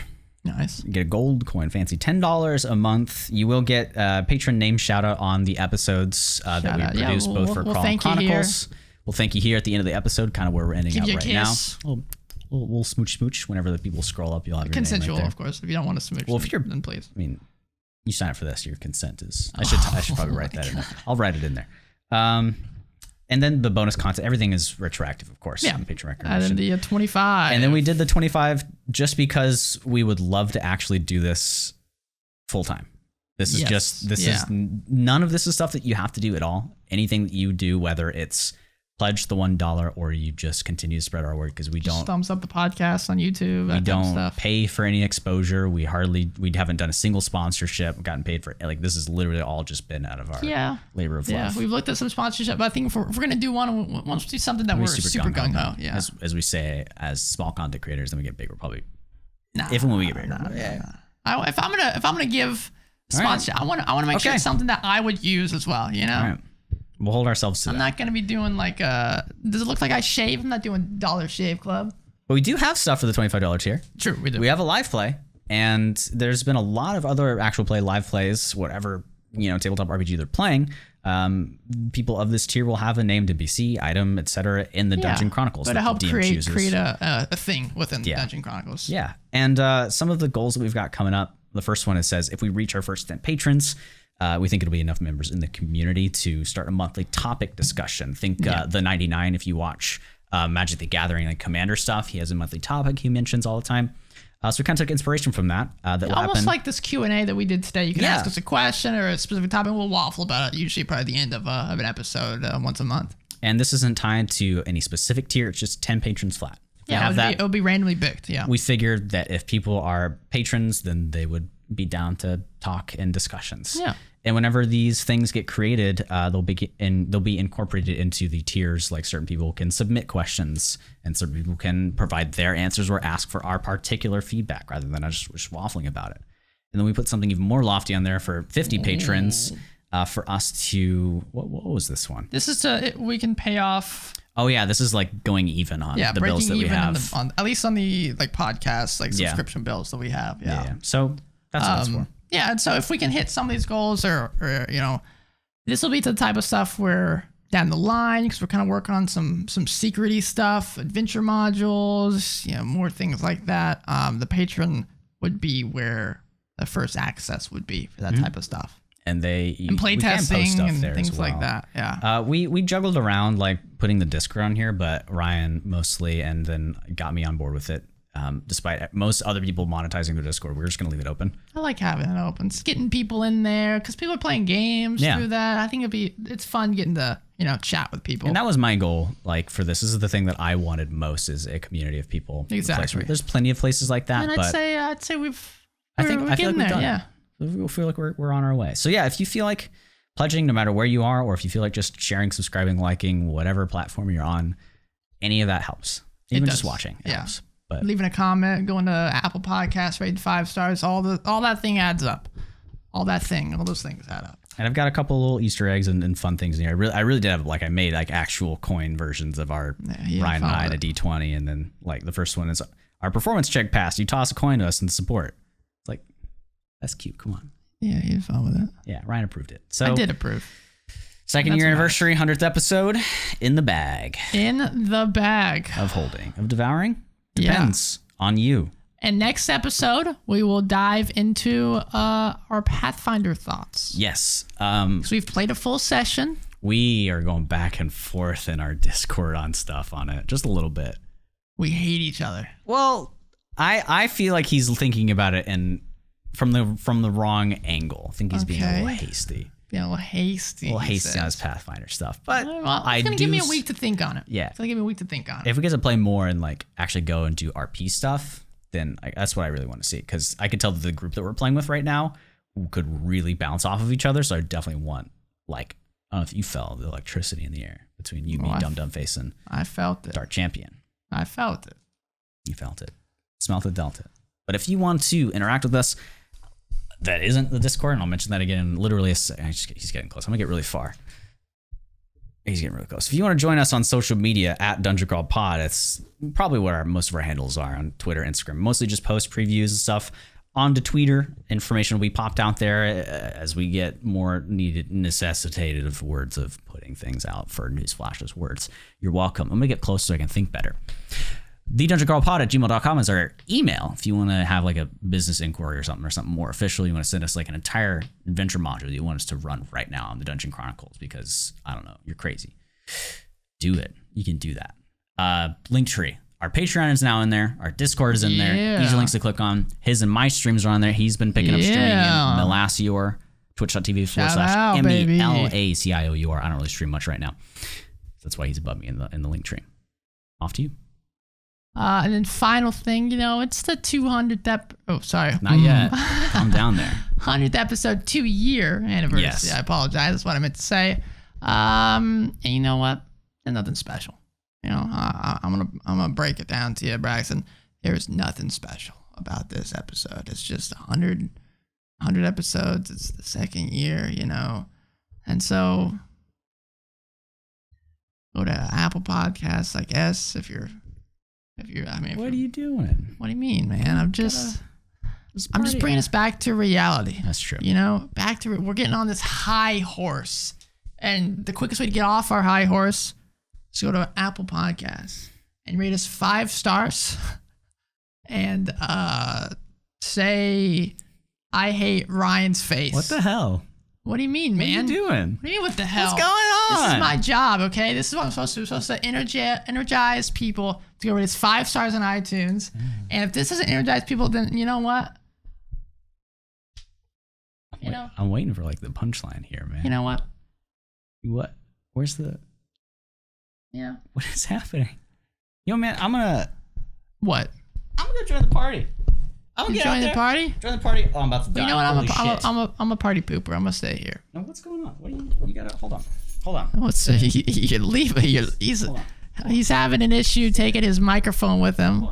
nice. Get a gold coin, fancy $10 a month. You will get patron name shout out on the episodes that we produce, both for Crawl and Chronicles. We'll thank you here at the end of the episode, kind of where we're ending up right now. We'll smooch whenever the people scroll up. You'll have your consensual, name right of course. If you don't want to smooch, then please. I mean, you sign up for this. Your consent is. I should probably write that in there. I'll write it in there. And then the bonus content, everything is retroactive, of course. Yeah. Patron recommendation. And then the 25. And then we did the 25 just because we would love to actually do this full time. This is none of this is stuff that you have to do at all. Anything that you do, whether it's pledge the $1 or you just continue to spread our word, because we don't thumbs up the podcast on YouTube. We don't pay for any exposure. We haven't done a single sponsorship, gotten paid for like this is literally all just been out of our labor of love. Yeah, we've looked at some sponsorship, but I think if we're gonna do one, once we do something that we're super gung ho. Yeah, as we say, as small content creators, then we get bigger. Probably if and when we get bigger. If I'm gonna give sponsorship, I want to make sure it's something that I would use as well. You know. All right. We'll hold ourselves to that. I'm not going to be doing like does it look like I shave? I'm not doing Dollar Shave Club. But we do have stuff for the $25 tier. True, we do. We have a live play, and there's been a lot of other actual play live plays, whatever, tabletop RPG they're playing. People of this tier will have a named NPC, item, etc. in the Dungeon Chronicles. But to help create a thing within the Dungeon Chronicles. Yeah, and some of the goals that we've got coming up, the first one, it says, if we reach our first 10 patrons, we think it'll be enough members in the community to start a monthly topic discussion. Think the 99, if you watch Magic the Gathering and Commander stuff, he has a monthly topic he mentions all the time. So we kind of took inspiration from that. Almost like this Q&A that we did today. You can ask us a question or a specific topic, and we'll waffle about it, usually probably the end of an episode once a month. And this isn't tied to any specific tier. It's just 10 patrons flat. It'll be randomly picked. Yeah. We figured that if people are patrons, then they would be down to talk and discussions. Yeah. And whenever these things get created, they'll be incorporated into the tiers. Like certain people can submit questions, and certain people can provide their answers or ask for our particular feedback rather than just waffling about it. And then we put something even more lofty on there for 50 patrons for us to. What was this one? This is we can pay off. Oh yeah, this is like going even on the bills that we have. At least on the podcasts, subscription bills that we have. Yeah. So that's what it's for. Yeah, and so if we can hit some of these goals, or this will be the type of stuff where down the line, because we're kind of working on some secret-y stuff, adventure modules, more things like that. The patron would be where the first access would be for that type of stuff. And play testing and things like that. Yeah. We juggled around like putting the Discord on here, but Ryan mostly, and then got me on board with it. Despite most other people monetizing their Discord, we're just going to leave it open. I like having it open. It's getting people in there because people are playing games through that. I think it's fun getting to, chat with people. And that was my goal. Like for this is the thing that I wanted most, is a community of people. Exactly. There's plenty of places like that. And I'd say we're getting there. We've done it. We feel like we're on our way. So yeah, if you feel like pledging, no matter where you are, or if you feel like just sharing, subscribing, liking, whatever platform you're on, any of that helps. Even just watching helps. But leaving a comment, going to Apple Podcasts, rating 5 stars, all that thing adds up. All those things add up. And I've got a couple little Easter eggs and fun things in here. I really did have I made actual coin versions of our Ryan and I and a D20, and then the first one is our performance check passed. You toss a coin to us and support. It's like, that's cute. Come on. Yeah, you had fun with it. Yeah, Ryan approved it. So I did approve. Second year anniversary, 100th episode, in the bag. In the bag. Of holding. Of devouring? Depends on you. And next episode, we will dive into our Pathfinder thoughts. Yes. So we've played a full session. We are going back and forth in our Discord on stuff on it. Just a little bit. We hate each other. Well, I feel like he's thinking about it from the wrong angle. I think he's being a little hasty. being a little hasty. A little hasty on his Pathfinder stuff. But well, it's going to give me a week to think on it. Yeah. It's going to give me a week to think on it. If we get to play more and like actually go and do RP stuff, then that's what I really want to see. Because I could tell that the group that we're playing with right now could really bounce off of each other. So I definitely want, like, I don't know if you felt the electricity in the air between you, me, Dum Face, and I felt it. Dark Champion. I felt it. You felt it. Smelt it, dealt it. But if you want to interact with us, that isn't the Discord, and I'll mention that again in literally a second. He's getting close. I'm going to get really far. He's getting really close. If you want to join us on social media at Dungeon Crawl Pod, it's probably what most of our handles are on Twitter, Instagram. Mostly just post previews and stuff. On to Twitter, information will be popped out there as we get more necessitated of words of putting things out for news flashes. Words. You're welcome. I'm going to get close so I can think better. thedungeoncrawlpod@gmail.com is our email. If you want to have like a business inquiry or something more official, you want to send us like an entire adventure module you want us to run right now on the Dungeon Chronicles because, I don't know, you're crazy. Do it. You can do that. Linktree. Our Patreon is now in there. Our Discord is in there. Easy links to click on. His and my streams are on there. He's been picking up streaming in Melasior, twitch.tv/MELACIOUR. I don't really stream much right now. That's why he's above me in the link tree. Off to you. And then final thing, it's the 200th Not yet. Calm down there. 100th episode, 2-year anniversary. Yes. I apologize. That's what I meant to say. And you know what? There's nothing special. I'm gonna break it down to you, Braxton. There's nothing special about this episode. It's just 100 episodes. It's the second year, and so go to Apple Podcasts, I guess. What are you doing? What do you mean, man? I'm just bringing us back to reality. That's true. We're getting on this high horse, and the quickest way to get off our high horse. So go to Apple Podcasts and rate us 5 stars and say, I hate Ryan's face. What the hell? What do you mean, man? What are you doing? What do you mean, what the hell? What's going on? This is my job, okay? This is what I'm supposed to do. I'm supposed to energize people to go rate us 5 stars on iTunes. And if this doesn't energize people, then you know what? I'm waiting for like the punchline here, man. You know what? What? Where's the... Yeah. What is happening? Man, What? I'm gonna join the party. I'm gonna join the party. Join the party. Oh, I'm about to die. You know what? I'm a party pooper. I'm gonna stay here. No, what's going on? What do you gotta hold on? You leave. He's having an issue taking his microphone with him.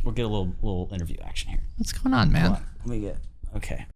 We'll get a little interview action here. What's going on, man? Let me get. Okay.